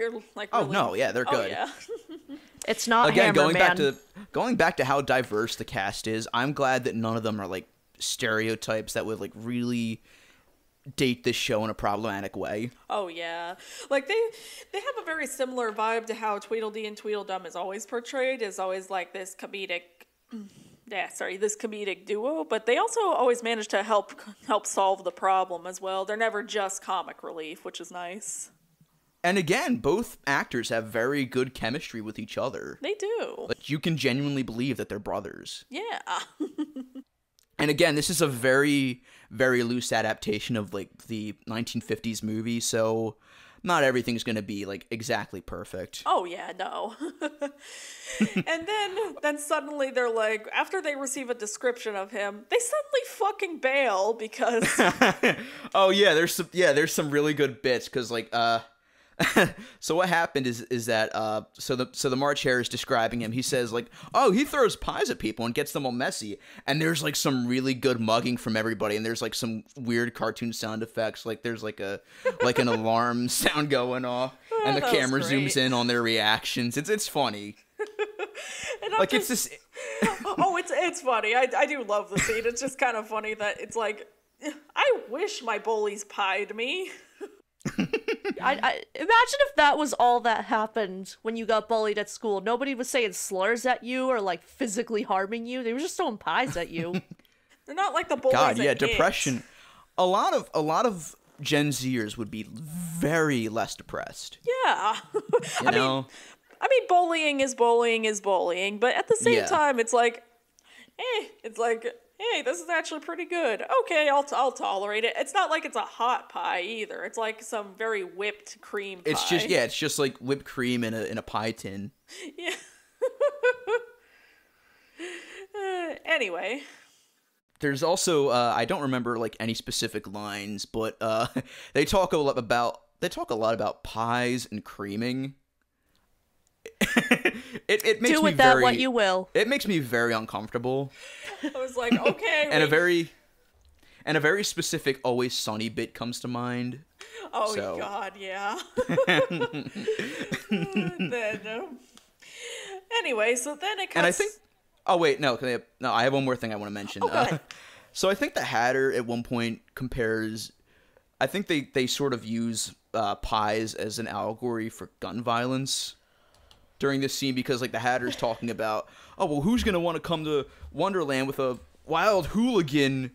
Oh really... no, yeah, they're good. Oh, yeah. It's not Again, Hammer going back to how diverse the cast is. I'm glad that none of them are like stereotypes that would like really date this show in a problematic way. Oh yeah, like they have a very similar vibe to how Tweedledee and Tweedledum is always portrayed. Is always like this comedic duo, but they also always manage to help solve the problem as well. They're never just comic relief, which is nice. And again, both actors have very good chemistry with each other. They do. Like you can genuinely believe that they're brothers. Yeah. And again, this is a very, very loose adaptation of like the 1950s movie, so not everything's going to be like exactly perfect. Oh yeah, no. And then suddenly they're like, after they receive a description of him, they suddenly fucking bail because Oh yeah, there's some really good bits cuz like so what happened is that so the March Hare is describing him. He says like, oh, he throws pies at people and gets them all messy. And there's like some really good mugging from everybody, and there's like some weird cartoon sound effects. Like there's like an alarm sound going off, and the camera zooms in on their reactions. It's funny. Like it's this. Oh, it's funny. I do love the scene. It's just kind of funny that it's like, I wish my bullies pied me. I imagine if that was all that happened when you got bullied at school. Nobody was saying slurs at you or like physically harming you. They were just throwing pies at you. They're not like the bullies. God, yeah, in depression. It. A lot of Gen Zers would be very less depressed. Yeah. You know? I mean, bullying is bullying, but at the same time, it's like, hey, this is actually pretty good. Okay, I'll tolerate it. It's not like it's a hot pie either. It's like some very whipped cream pie. It's just like whipped cream in a pie tin. Yeah. Anyway. There's also I don't remember like any specific lines, but they talk a lot about pies and creaming. It makes do with me that very, what you will. It makes me very uncomfortable. I was like, okay. And a very specific Always Sunny bit comes to mind. Oh so. God, yeah. Anyway, so then it cuts. And I think. Oh wait, no, I have one more thing I want to mention. Oh, go ahead. So I think the Hatter at one point compares. I think they sort of use pies as an allegory for gun violence during this scene, because like the Hatter's talking about, oh well, who's gonna want to come to Wonderland with a wild hooligan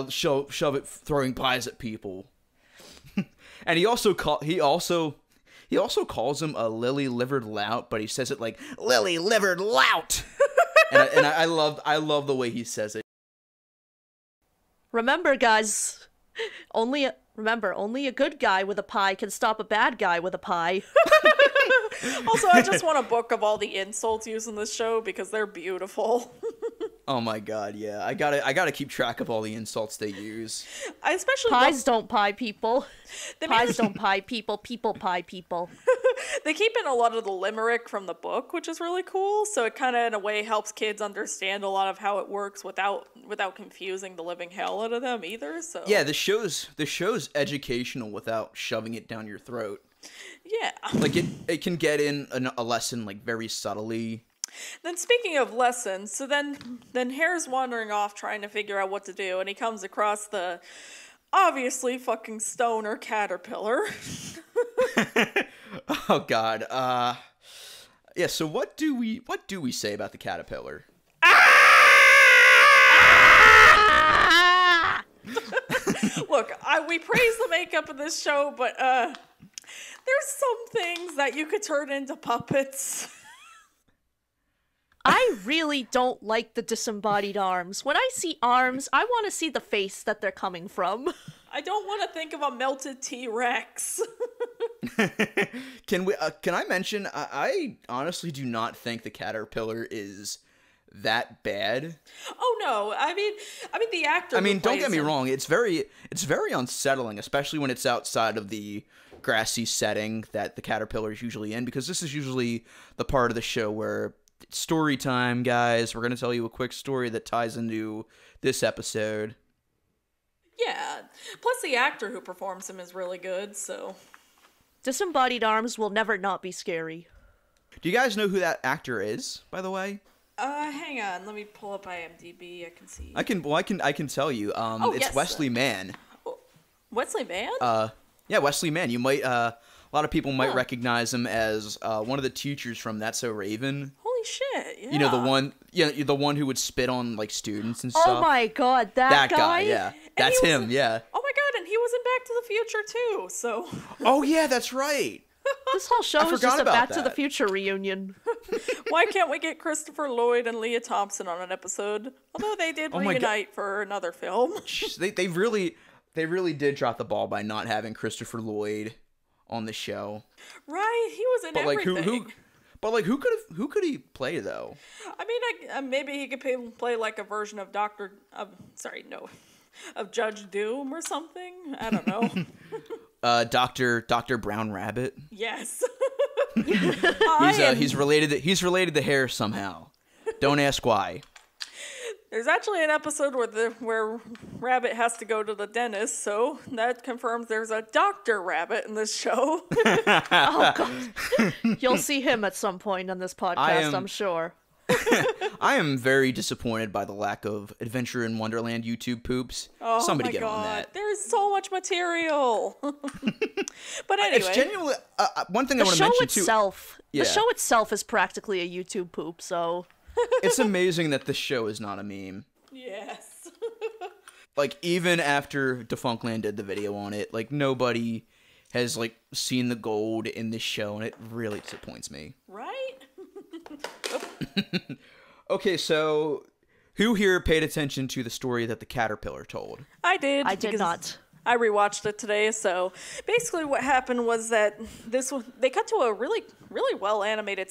shove it throwing pies at people. And he also calls him a lily-livered lout, but he says it like lily-livered lout. and I love the way he says it. Remember, guys, only a good guy with a pie can stop a bad guy with a pie. Also, I just want a book of all the insults used in this show because they're beautiful. Oh my God, yeah. I gotta keep track of all the insults they use. I especially pies don't pie people. Pies don't pie people. People pie people. They keep in a lot of the limerick from the book, which is really cool. So it kind of, in a way, helps kids understand a lot of how it works without confusing the living hell out of them either. So yeah, the show's educational without shoving it down your throat. Yeah, like it can get in a lesson like very subtly. Then speaking of lessons, so then Hare's wandering off trying to figure out what to do, and he comes across the obviously fucking stoner caterpillar. Oh God. Yeah, so what do we say about the caterpillar? Look, we praise the makeup in this show, but there's some things that you could turn into puppets. I really don't like the disembodied arms. When I see arms, I want to see the face that they're coming from. I don't want to think of a melted T-Rex. Can I mention? I honestly do not think the caterpillar is that bad. Oh no! I mean the actor. I mean, who don't plays get me him- wrong. It's very unsettling, especially when it's outside of the grassy setting that the caterpillar is usually in, because this is usually the part of the show where it's story time, guys. We're gonna tell you a quick story that ties into this episode. Yeah. Plus, the actor who performs him is really good. So. Disembodied arms will never not be scary. Do you guys know who that actor is, by the way? Hang on. Let me pull up IMDb. I can see. I can tell you. It's yes. Wesley Mann. Wesley Mann? Yeah, Wesley Mann. You might a lot of people might recognize him as one of the teachers from That's So Raven. Holy shit! Yeah. You know, the one who would spit on like students and Oh stuff. my god, that guy? Yeah. And That's he was him, yeah. Oh my god! And he was in Back to the Future too. So. Oh yeah, that's right. This whole show I is forgot just a about Back to the that. Future reunion. Why can't we get Christopher Lloyd and Leah Thompson on an episode? Although they did Oh my reunite for another film. Jeez, they really did drop the ball by not having Christopher Lloyd on the show. Right, he was in But like everything. who could he play though? I mean, maybe he could play like a version of of Judge Doom or something. I don't know. Dr. Brown Rabbit. Yes. He's related to hair somehow. Don't ask why. There's actually an episode where Rabbit has to go to the dentist, so that confirms there's a Dr. Rabbit in this show. Oh god. You'll see him at some point on this podcast, I'm sure. I am very disappointed by the lack of Adventure in Wonderland YouTube poops. Oh Somebody my get god, on that. there's so much material. But anyway, It's genuinely one thing I The want to show mention too. itself, Yeah. the show itself is practically a YouTube poop, so It's amazing that this show is not a meme. yes. Like even after Defunctland did the video on it, like nobody has like seen the gold in this show, and it really disappoints me. Right? Okay, so who here paid attention to the story that the caterpillar told? I did. I did because not. I rewatched it today. So basically, what happened was that they cut to a really well animated.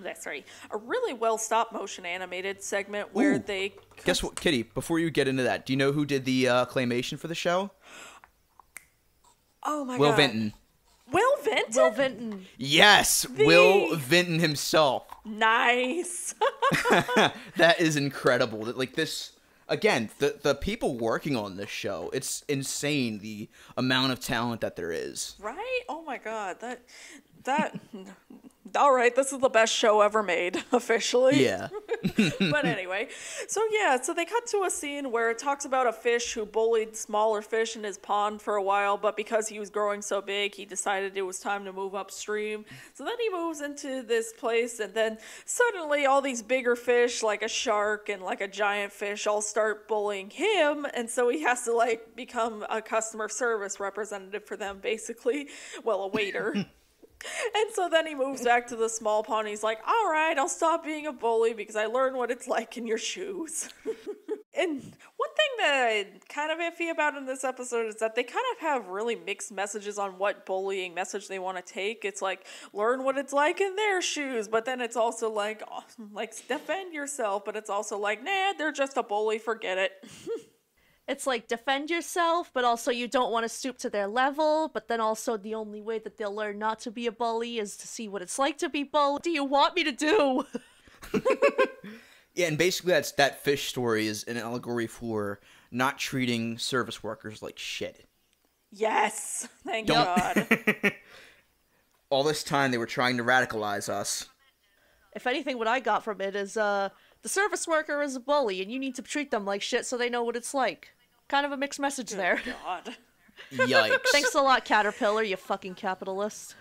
A really well stop motion animated segment where Ooh. they. Guess what, Kitty? Before you get into that, do you know who did the claymation for the show? Oh my Will god. Vinton. Will Vinton. Will Vinton. Yes, Will Vinton himself. Nice. That is incredible. That like this again, the people working on this show. It's insane the amount of talent that there is. Right? Oh my god. That. All right, this is the best show ever made, officially. Yeah. But anyway, so they cut to a scene where it talks about a fish who bullied smaller fish in his pond for a while, but because he was growing so big, he decided it was time to move upstream. So then he moves into this place, and then suddenly all these bigger fish, like a shark and like a giant fish, all start bullying him, and so he has to like become a customer service representative for them, basically. Well, a waiter. And so then he moves back to the small pond. He's like, all right, I'll stop being a bully because I learned what it's like in your shoes. And one thing that I'm kind of iffy about in this episode is that they kind of have really mixed messages on what bullying message they want to take. It's like, learn what it's like in their shoes. But then it's also like defend yourself. But it's also like, nah, they're just a bully. Forget it. It's like defend yourself, but also you don't want to stoop to their level, but then also the only way that they'll learn not to be a bully is to see what it's like to be bullied. What do you want me to do? Yeah, and basically that fish story is an allegory for not treating service workers like shit. Yes. Thank Don't- God. All this time they were trying to radicalize us. If anything, what I got from it is, the service worker is a bully, and you need to treat them like shit so they know what it's like. Kind of a mixed message there. God. Yikes. Thanks a lot, Caterpillar, you fucking capitalist.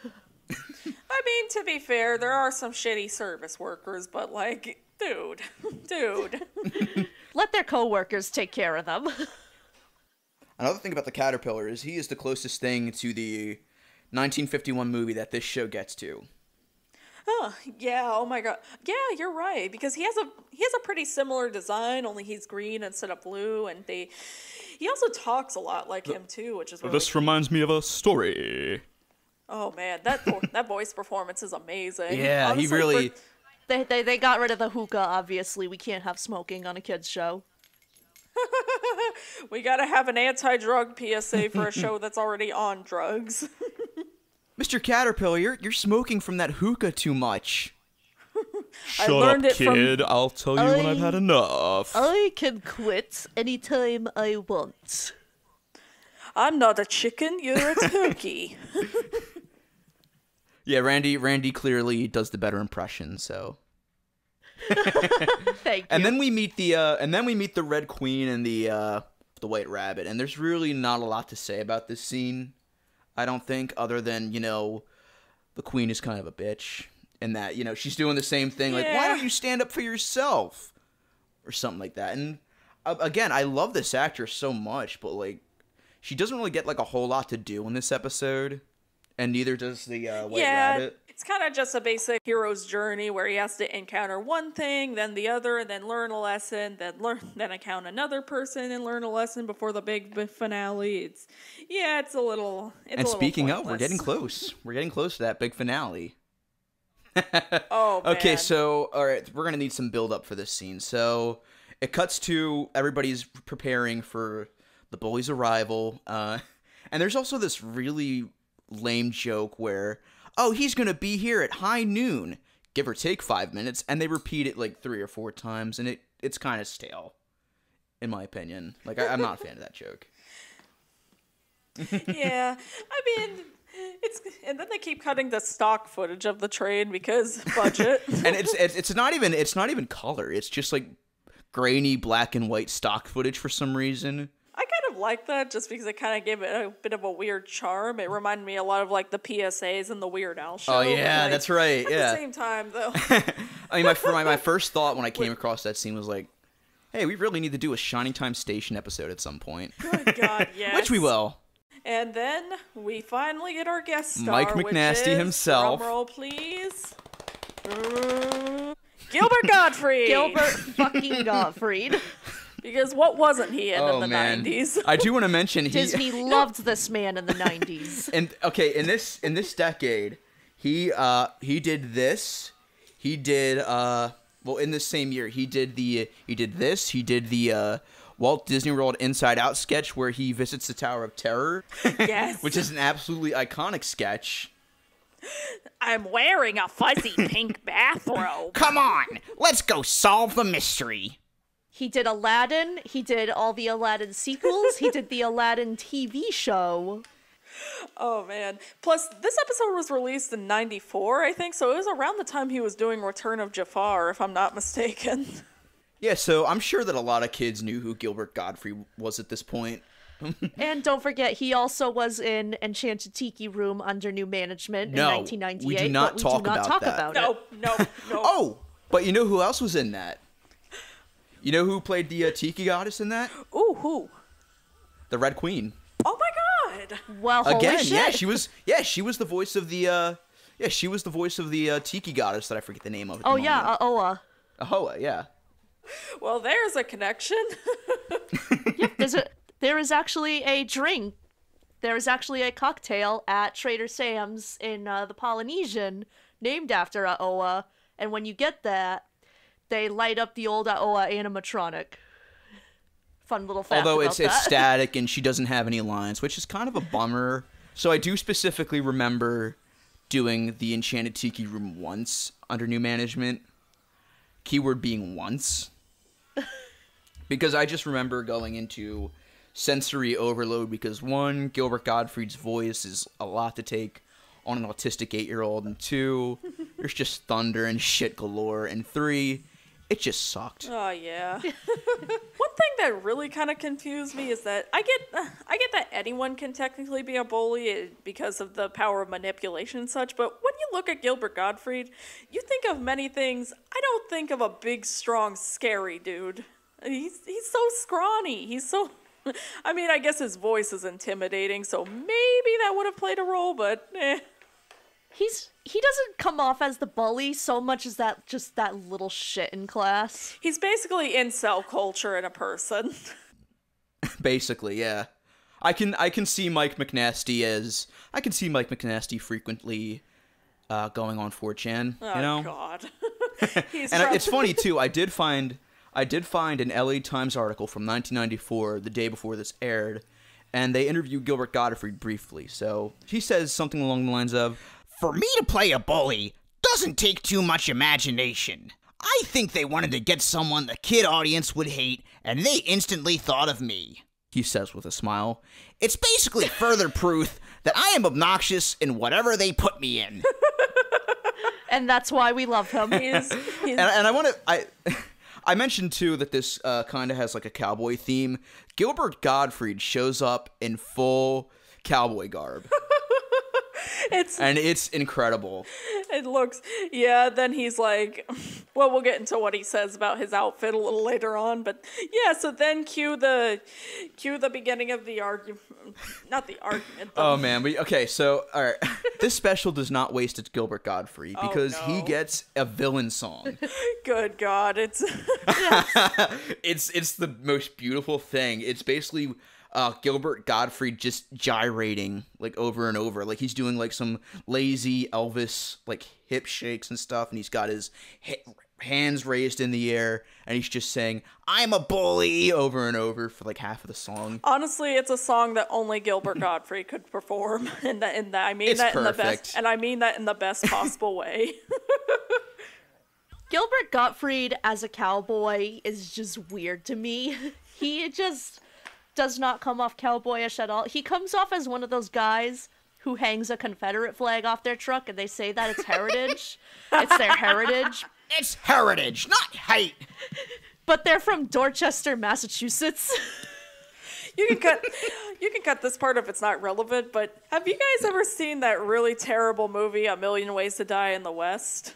I mean, to be fair, there are some shitty service workers, but like, dude. Let their co-workers take care of them. Another thing about the caterpillar is he is the closest thing to the 1951 movie that this show gets to. Oh, yeah, oh my god. Yeah, you're right, because he has a pretty similar design, only he's green instead of blue, and he also talks a lot like him too, which is really This reminds me of a story. Oh man, that voice performance is amazing. Yeah, Honestly, he really... They got rid of the hookah, obviously. We can't have smoking on a kid's show. We gotta have an anti-drug PSA for a show that's already on drugs. Mr. Caterpillar, you're smoking from that hookah too much. I learned it from... I'll tell you when I've had enough. I can quit anytime I want. I'm not a chicken, you're a turkey. Yeah, Randee clearly does the better impression, so... Thank you. And then we meet the Red Queen and the White Rabbit, and there's really not a lot to say about this scene, I don't think, other than, the Queen is kind of a bitch, and that, she's doing the same thing, like, why don't you stand up for yourself? Or something like that. And, again, I love this actress so much, but, like, she doesn't really get, like, a whole lot to do in this episode, and neither does the White Rabbit. It's kind of just a basic hero's journey where he has to encounter one thing, then the other, and then learn a lesson, then encounter another person and learn a lesson before the big finale. It's a little. And speaking of, we're getting close. We're getting close to that big finale. Oh, man. Okay, so all right, we're gonna need some build up for this scene. So it cuts to everybody's preparing for the bully's arrival, and there's also this really lame joke where, oh, he's going to be here at high noon, give or take 5 minutes, and they repeat it like 3 or 4 times, and it's kind of stale, in my opinion. Like, I'm not a fan of that joke. Yeah, I mean, and then they keep cutting the stock footage of the train because budget. And it's not even color. It's just like grainy black and white stock footage for some reason. I kind of like that just because it kind of gave it a bit of a weird charm. It reminded me a lot of like the PSAs and the Weird Al show. Oh yeah, like, that's right. At the same time, though. I mean, my first thought when I came across that scene was like, hey, we really need to do a Shining Time Station episode at some point. Good God, yes. Which we will. And then we finally get our guest star, Mike McNasty which is, himself. Drum roll, please. Gilbert Gottfried. Gilbert fucking Gottfried. Because what wasn't he in the man. 90s? I do want to mention Disney loved this man in the 90s. And okay, in this decade, he did this. He did in this same year, he did this. He did the Walt Disney World Inside Out sketch where he visits the Tower of Terror. Yes. Which is an absolutely iconic sketch. I'm wearing a fuzzy pink bathrobe. Come on, let's go solve the mystery. He did Aladdin. He did all the Aladdin sequels. He did the Aladdin TV show. Oh, man. Plus, this episode was released in 94, I think, so it was around the time he was doing Return of Jafar, if I'm not mistaken. Yeah, so I'm sure that a lot of kids knew who Gilbert Gottfried was at this point. And don't forget, he also was in Enchanted Tiki Room under new management in 1998. We do not talk about that. No. Oh, but you know who else was in that? You know who played the Tiki Goddess in that? Ooh, who? The Red Queen. Oh my God! Well, holy Again, shit. she was the voice of the Tiki Goddess that I forget the name of. Oh yeah, Aoa. Ahoa, yeah. Well, there's a connection. Yep, there is actually a drink. There is actually a cocktail at Trader Sam's in the Polynesian named after Aoa, and when you get that, they light up the old Aoa animatronic. Fun little fact. Although about it's that. static and she doesn't have any lines, which is kind of a bummer. So I do specifically remember doing the Enchanted Tiki Room once under new management. Keyword being once. Because I just remember going into sensory overload because 1, Gilbert Gottfried's voice is a lot to take on an autistic 8-year-old, and 2, there's just thunder and shit galore, and 3, it just sucked. Oh yeah. One thing that really kind of confused me is that I get that anyone can technically be a bully because of the power of manipulation and such, but when you look at Gilbert Gottfried, you think of many things. I don't think of a big, strong, scary dude. He's so scrawny. He's so I mean, I guess his voice is intimidating, so maybe that would have played a role, but He doesn't come off as the bully so much as that little shit in class. He's basically incel culture in a person. Basically, yeah. I can see Mike McNasty frequently going on 4chan, Oh, you know? God. And it's funny too. I did find an LA Times article from 1994, the day before this aired, and they interviewed Gilbert Gottfried briefly. So he says something along the lines of, For me to play a bully doesn't take too much imagination. I think they wanted to get someone the kid audience would hate, and they instantly thought of me. he says with a smile. It's basically further proof that I am obnoxious in whatever they put me in. And that's why we love him. He's And I want to I mentioned too that this kind of has like a cowboy theme. Gilbert Gottfried shows up in full cowboy garb. It's incredible. It looks, yeah, then he's like, well, we'll get into what he says about his outfit a little later on, but yeah, so then cue the beginning of the argument, not the argument. Oh man, okay, so all right, this special does not waste its Gilbert Gottfried because he no. gets a villain song. Good God, it's It's the most beautiful thing. It's basically Gilbert Gottfried just gyrating like over and over, like he's doing like some lazy Elvis like hip shakes and stuff, and he's got his hands raised in the air, and he's just saying "I'm a bully" over and over for like half of the song. honestly, it's a song that only Gilbert Gottfried could perform, I mean It's that in the perfect. best, and I mean that in the best possible way. Gilbert Gottfried as a cowboy is just weird to me. He just does not come off cowboyish at all. He comes off as one of those guys who hangs a Confederate flag off their truck and they say that it's heritage. It's their heritage. It's heritage, not hate. But they're from Dorchester, Massachusetts. You can cut this part if it's not relevant, but have you guys ever seen that really terrible movie, A Million Ways to Die in the West?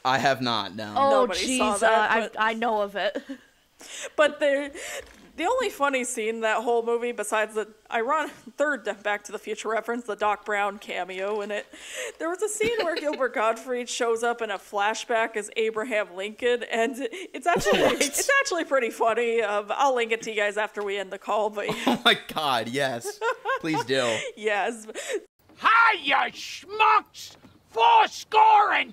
I have not. No. Oh, Nobody saw jeez, that, but- I know of it. But the only funny scene in that whole movie, besides the ironic third Back to the Future reference, the Doc Brown cameo in it, there was a scene where Gilbert Gottfried shows up in a flashback as Abraham Lincoln, and it's actually pretty funny. I'll link it to you guys after we end the call, but Oh my God, yes. Please do. yes. Hi, you schmucks!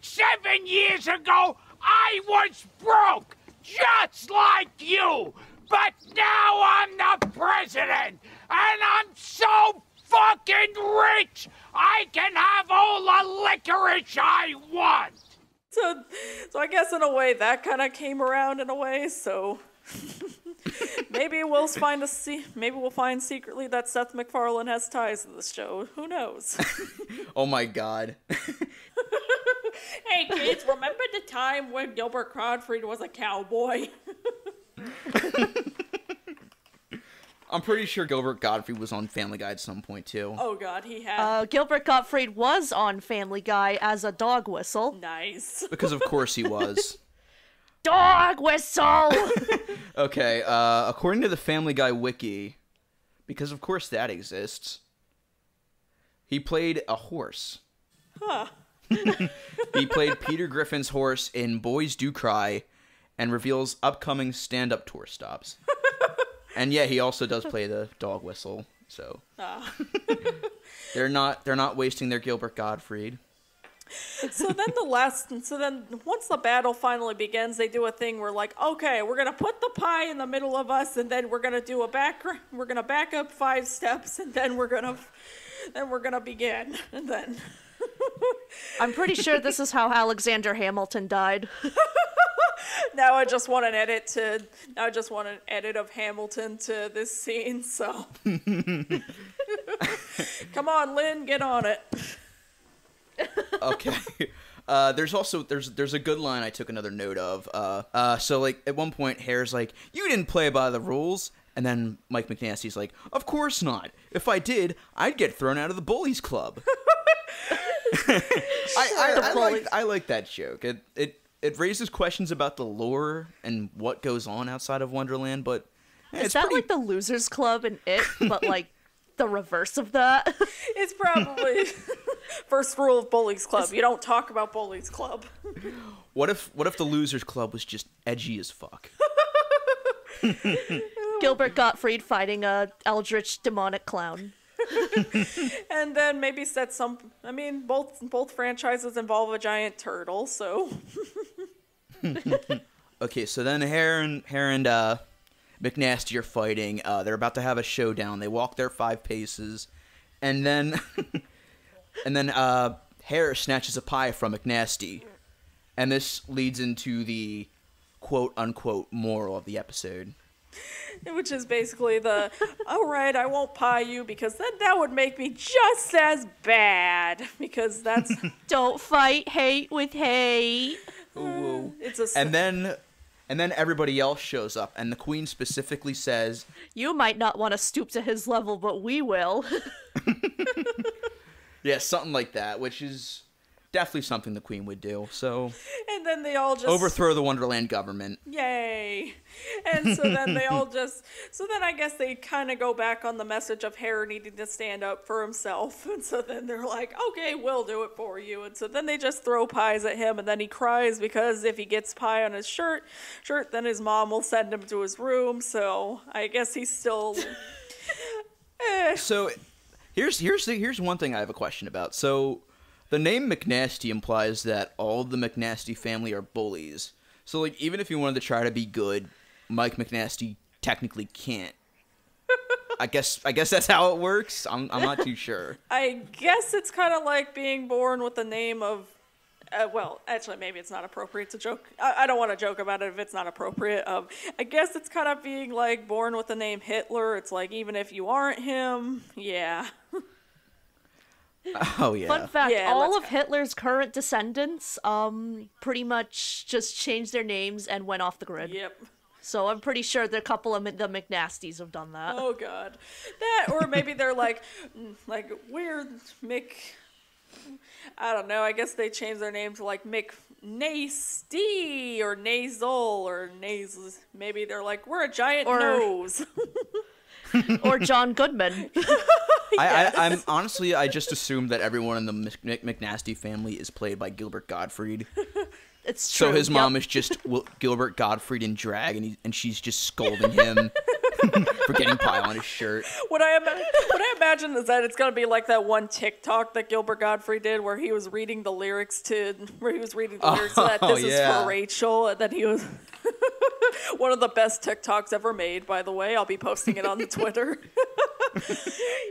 7 years ago, I was broke, just like you. But now I'm the president, and I'm so fucking rich, I can have all the licorice I want. So I guess in a way that kind of came around in a way. So maybe we'll find secretly that Seth MacFarlane has ties to this show. Who knows? Oh my God. Hey kids, remember the time when Gilbert Gottfried was a cowboy? I'm pretty sure Gilbert Gottfried was on Family Guy at some point too. Oh God, he had. Gilbert Gottfried was on Family Guy as a dog whistle. Nice. Because of course he was. Dog whistle! Okay, according to the Family Guy wiki, because of course that exists, he played a horse. Huh. He played Peter Griffin's horse in Boys Do Cry and reveals upcoming stand-up tour stops. And yeah, he also does play the dog whistle, so they're not wasting their Gilbert Gottfried. So then once the battle finally begins, they do a thing where like, okay, we're gonna put the pie in the middle of us, and then we're gonna do we're gonna back up 5 steps, and then we're gonna begin, and then. I'm pretty sure this is how Alexander Hamilton died. Now I just want an edit of Hamilton to this scene, so. Come on, Lynn, get on it. Okay. There's a good line I took another note of. So like at one point Hare's like, "You didn't play by the rules," and then Mike McNasty's like, "Of course not. If I did, I'd get thrown out of the bullies club." I like that joke. It raises questions about the lore and what goes on outside of Wonderland, but Is that like the Losers Club in It, but like the reverse of that? It's probably first rule of Bullies Club. You don't talk about Bullies Club. What if the Losers Club was just edgy as fuck? Gilbert Gottfried fighting a eldritch demonic clown. And then maybe set some. I mean, both franchises involve a giant turtle, so. Okay, so then Hare and McNasty are fighting. They're about to have a showdown. They walk their 5 paces, and then Hare snatches a pie from McNasty, and this leads into the quote unquote moral of the episode. Which is basically the, all right, I won't pie you because then that would make me just as bad. Because that's... Don't fight hate with hate. Ooh. It's a... And then everybody else shows up, and the queen specifically says, You might not want to stoop to his level, but we will. yeah, something like that, which is definitely something the queen would do. So, And then they all just... overthrow the Wonderland government. Yay. And so then they all just... So then I guess they kind of go back on the message of Hare needing to stand up for himself. And so then they're like, okay, we'll do it for you. And so then they just throw pies at him, and then he cries because if he gets pie on his shirt, then his mom will send him to his room. So I guess he's still... So, here's one thing I have a question about. So, the name McNasty implies that all the McNasty family are bullies. So, like, even if you wanted to try to be good, Mike McNasty technically can't. I guess that's how it works. I'm not too sure. I guess it's kind of like being born with the name of... well, actually, maybe it's not appropriate to joke. I don't want to joke about it if it's not appropriate. I guess it's kind of being like born with the name Hitler. It's like, even if you aren't him, yeah. Oh, yeah. Fun fact, Yeah, all let's of go. Hitler's current descendants pretty much just changed their names and went off the grid. Yep. So I'm pretty sure the couple of the McNasties have done that. Oh, God. That, or maybe they're like weird Mick... I don't know. I guess they changed their name to like McNasty or Nasal or Nasal. Maybe they're like, we're a giant Or- nose. Or John Goodman. I'm honestly, I just assumed that everyone in the McNasty family is played by Gilbert Gottfried. It's true. So his mom yep. is just Gilbert Gottfried in drag, and she's just scolding him for getting pie on his shirt. What I imagine is that it's gonna be like that one TikTok that Gilbert Gottfried did, where he was reading the lyrics to that this is yeah. for Rachel, and then he was one of the best TikToks ever made. By the way, I'll be posting it on the Twitter.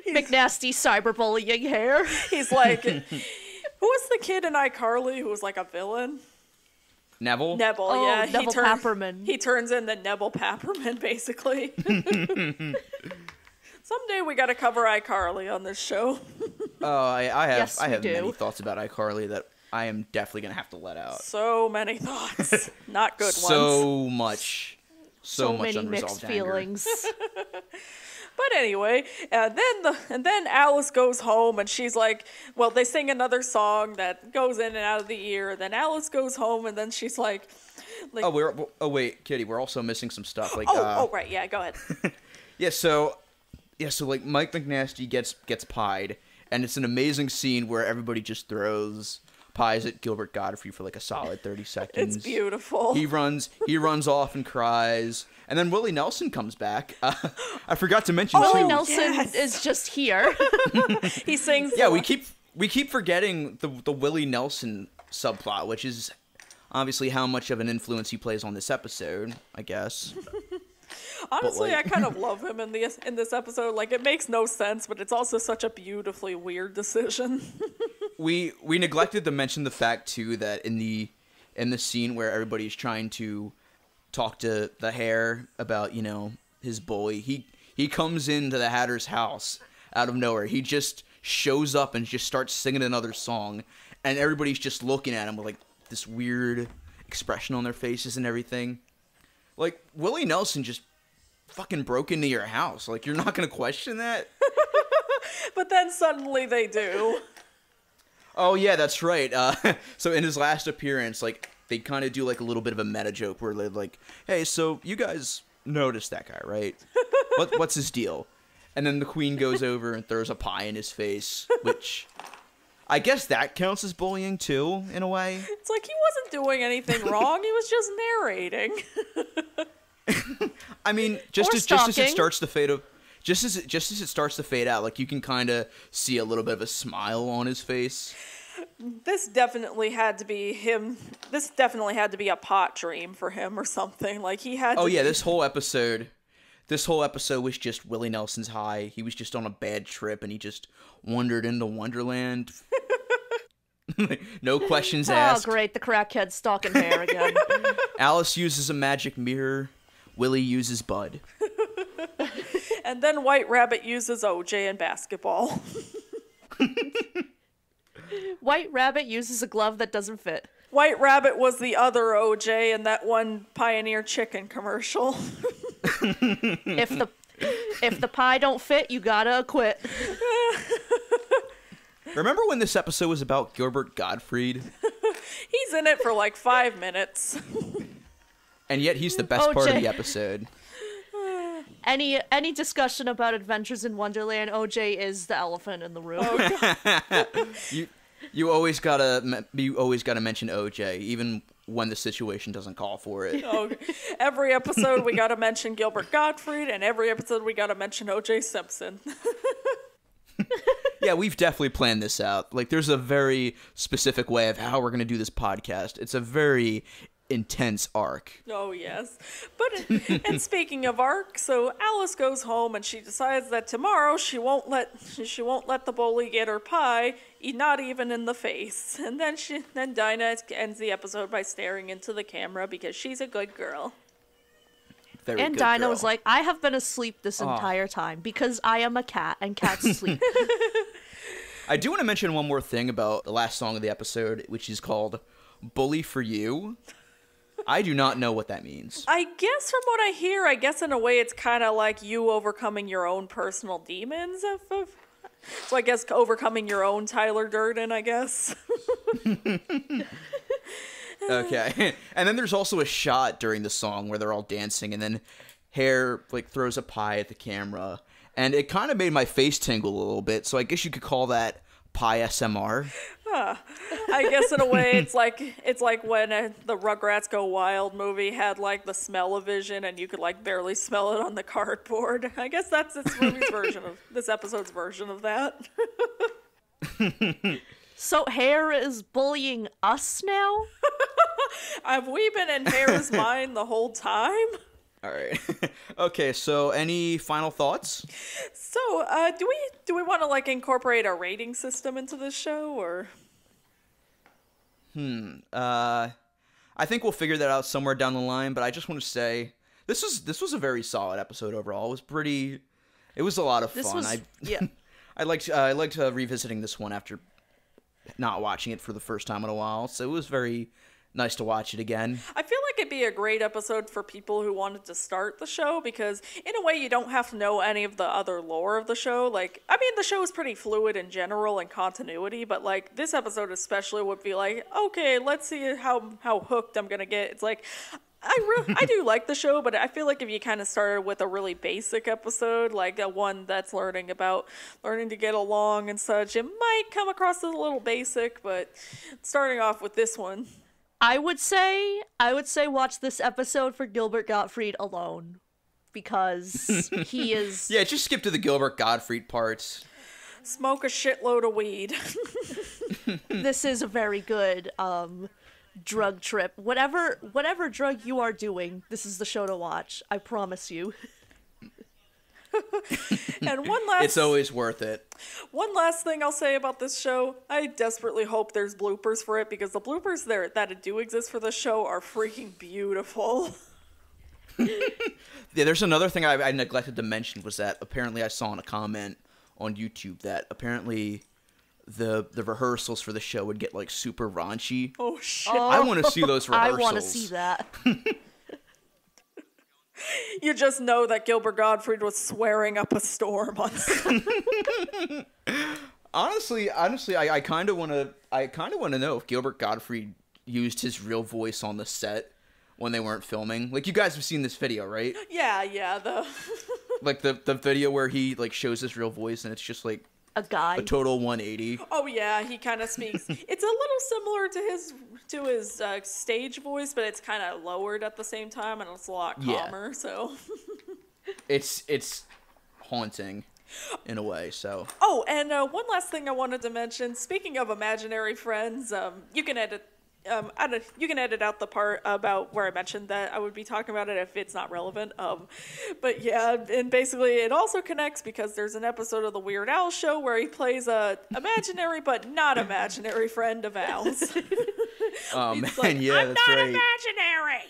McNasty cyberbullying hair. He's like, who was the kid in iCarly who was like a villain? Neville? Nebel, Oh, yeah. Neville Papperman. He turns into Nebel Papperman, basically. Someday we gotta cover iCarly on this show. Oh, I have Yes, we many do. thoughts about iCarly that I am definitely gonna have to let out. So many thoughts. Not good ones. So much Many unresolved mixed anger. feelings. But anyway, and then Alice goes home and she's like, well, they sing another song that goes in and out of the ear. Then Alice goes home and then she's like Oh wait, Kitty, we're also missing some stuff. Like, right, yeah, go ahead. so like Mike McNasty gets pied, and it's an amazing scene where everybody just throws pies at Gilbert Gottfried for like a solid 30 seconds. It's beautiful. He runs off and cries, and then Willie Nelson comes back. I forgot to mention Willie too. Nelson yes. is just here. He sings. Yeah, we keep forgetting the Willie Nelson subplot, which is obviously how much of an influence he plays on this episode, I guess. Honestly, like- I kind of love him in this episode. Like, it makes no sense, but it's also such a beautifully weird decision. We neglected to mention the fact too that in the scene where everybody's trying to talk to the Hare about, you know, his bully, he comes into the Hatter's house out of nowhere. He just shows up and just starts singing another song, and everybody's just looking at him with like this weird expression on their faces and everything. Like, Willie Nelson just fucking broke into your house. Like, you're not gonna question that? But then suddenly they do. Oh yeah, that's right. So in his last appearance, like, they kind of do like a little bit of a meta joke where they're like, "Hey, so you guys notice that guy, right? What's his deal? And then the queen goes over and throws a pie in his face, which I guess that counts as bullying too, in a way. It's like he wasn't doing anything wrong. He was just narrating. I mean, just as it starts to fade out, just as it starts to fade out, like you can kind of see a little bit of a smile on his face. This definitely had to be him. This definitely had to be a pot dream for him or something. Like he had. Oh to yeah, be... this whole episode was just Willie Nelson's high. He was just on a bad trip and he just wandered into Wonderland. No questions asked. Oh, great, the crackhead stalking hair again. Alice uses a magic mirror. Willie uses Bud. And then White Rabbit uses OJ in basketball. White Rabbit uses a glove that doesn't fit. White Rabbit was the other OJ in that one Pioneer Chicken commercial. If the pie don't fit, you gotta quit. Remember when this episode was about Gilbert Gottfried? He's in it for like 5 minutes. And yet he's the best part of OJ. the episode. Any discussion about Adventures in Wonderland, OJ is the elephant in the room. You always gotta mention OJ, even when the situation doesn't call for it. Oh, every episode we gotta mention Gilbert Gottfried, and every episode we gotta mention OJ Simpson. Yeah, we've definitely planned this out. Like, there's a very specific way of how we're gonna do this podcast. It's a very intense arc. Oh yes, but and speaking of arc, so Alice goes home and she decides that tomorrow she won't let the bully get her pie, not even in the face. And then Dinah ends the episode by staring into the camera because she's a good girl. Very And good Dinah girl. was like, I have been asleep this entire time because I am a cat and cats sleep. I do want to mention one more thing about the last song of the episode, which is called Bully for You. I do not know what that means. I guess from what I hear, I guess in a way it's kind of like you overcoming your own personal demons. So I guess overcoming your own Tyler Durden, I guess. Okay. And then there's also a shot during the song where they're all dancing, and then Hare throws a pie at the camera, and it kind of made my face tingle a little bit. So I guess you could call that pie SMR. I guess in a way it's like when the Rugrats Go Wild movie had like the smell-o-vision and you could like barely smell it on the cardboard. I guess that's this episode's version of that. So Hare is bullying us now? Have we been in Hare's mind the whole time? All right. Okay, so any final thoughts? So, do we want to like incorporate a rating system into this show, or? I think we'll figure that out somewhere down the line, but I just want to say this was a very solid episode overall. It was a lot of fun. Yeah. I liked revisiting this one after not watching it for the first time in a while, so it was very nice to watch it again. I feel like it'd be a great episode for people who wanted to start the show because, in a way, you don't have to know any of the other lore of the show. Like, I mean, the show is pretty fluid in general and continuity, but, like, this episode especially would be like, okay, let's see how hooked I'm gonna get. It's like, I do like the show, but I feel like if you kind of started with a really basic episode, like a one that's learning to get along and such, it might come across as a little basic, but starting off with this one... I would say watch this episode for Gilbert Gottfried alone. Because he is... Yeah, just skip to the Gilbert Gottfried parts. Smoke a shitload of weed. This is a very good drug trip. Whatever drug you are doing, this is the show to watch. I promise you. And it's always worth it. One last thing I'll say about this show, I desperately hope there's bloopers for it because the bloopers that do exist for this show are freaking beautiful. Yeah, there's another thing I neglected to mention was that apparently I saw in a comment on YouTube that apparently the rehearsals for the show would get like super raunchy. Oh shit. I want to see those rehearsals. I want to see that. You just know that Gilbert Gottfried was swearing up a storm on set. Honestly, I kind of want to know if Gilbert Gottfried used his real voice on the set when they weren't filming. Like, you guys have seen this video, right? Yeah, Like the video where he like shows his real voice and it's just like A guy. a total 180. Oh yeah, he kind of speaks. It's a little similar to his stage voice, but it's kind of lowered at the same time, and it's a lot Yeah. calmer. So. It's haunting in a way. So. Oh, and one last thing I wanted to mention. Speaking of imaginary friends, you can edit. You can edit out the part about where I mentioned that I would be talking about it if it's not relevant. But yeah, and basically it also connects because there's an episode of the Weird Al show where he plays a imaginary but not imaginary friend of Al's. Oh man, It's like, yeah, I'm that's not right.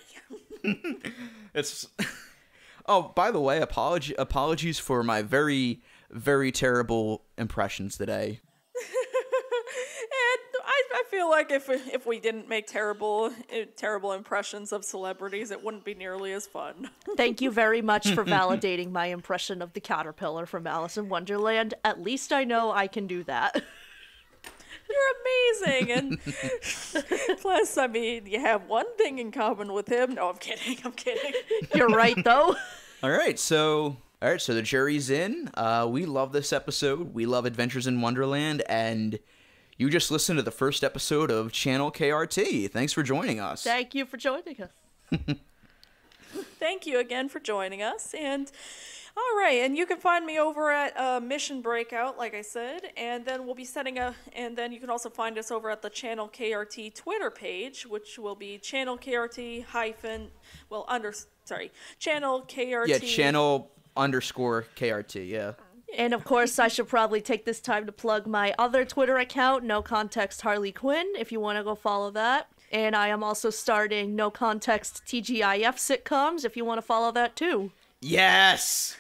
imaginary. It's. Oh, by the way, apologies for my very, very terrible impressions today. And I feel like if we didn't make terrible impressions of celebrities, it wouldn't be nearly as fun. Thank you very much for validating my impression of the caterpillar from Alice in Wonderland. At least I know I can do that. You're amazing, and plus, I mean, you have one thing in common with him. No, I'm kidding. You're right, though. All right, so the jury's in. We love this episode. We love Adventures in Wonderland, and you just listened to the first episode of Channel KRT. Thanks for joining us. Thank you for joining us. Thank you again for joining us, and all right, and you can find me over at Mission Breakout, like I said, and then we'll be and then you can also find us over at the Channel KRT Twitter page, which will be Channel KRT Channel KRT. Yeah, Channel _KRT. Yeah. And of course, I should probably take this time to plug my other Twitter account, No Context Harley Quinn, if you want to go follow that. And I am also starting No Context TGIF sitcoms, if you want to follow that too. Yes.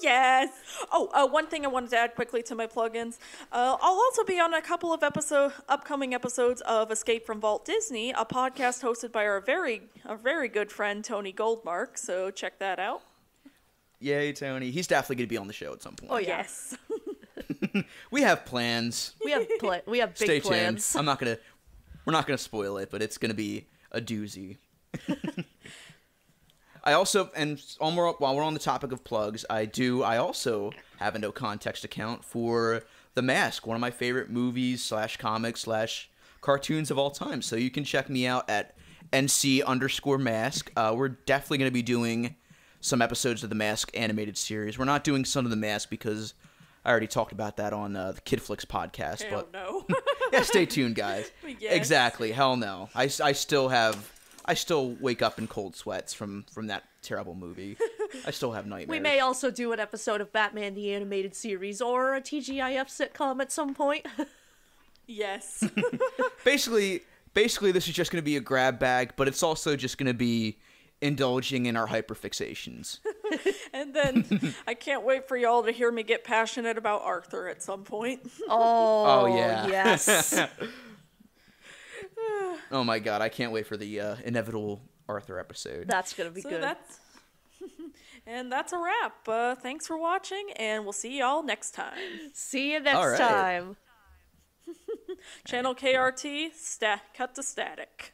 Yes. Oh, one thing I wanted to add quickly to my plugins. I'll also be on a couple of upcoming episodes of Escape from Walt Disney, a podcast hosted by our very good friend Tony Goldmark. So check that out. Yay, Tony. He's definitely going to be on the show at some point. Oh, yeah. Yes. We have plans. We have big Stay plans. tuned. We're not gonna spoil it, but it's gonna be a doozy. I also, and while we're on the topic of plugs, I also have a No Context account for The Mask, one of my favorite movies / comics / cartoons of all time. So you can check me out at NC_Mask. We're definitely gonna be doing some episodes of the Mask animated series. We're not doing Son of the Mask because I already talked about that on the Kid Flicks podcast. Hell but no. yeah, stay tuned, guys. Yes. Exactly. Hell no. I still wake up in cold sweats from that terrible movie. I still have nightmares. We may also do an episode of Batman the Animated Series or a TGIF sitcom at some point. Yes. Basically, this is just going to be a grab bag, but it's also just going to be indulging in our hyperfixations. And then I can't wait for y'all to hear me get passionate about Arthur at some point. Oh, yeah. Yes. Oh my god, I can't wait for the inevitable Arthur episode. That's going to be So good. that's a wrap. Thanks for watching, and we'll see y'all next time. See you next All right. time. Channel KRT, cut to static.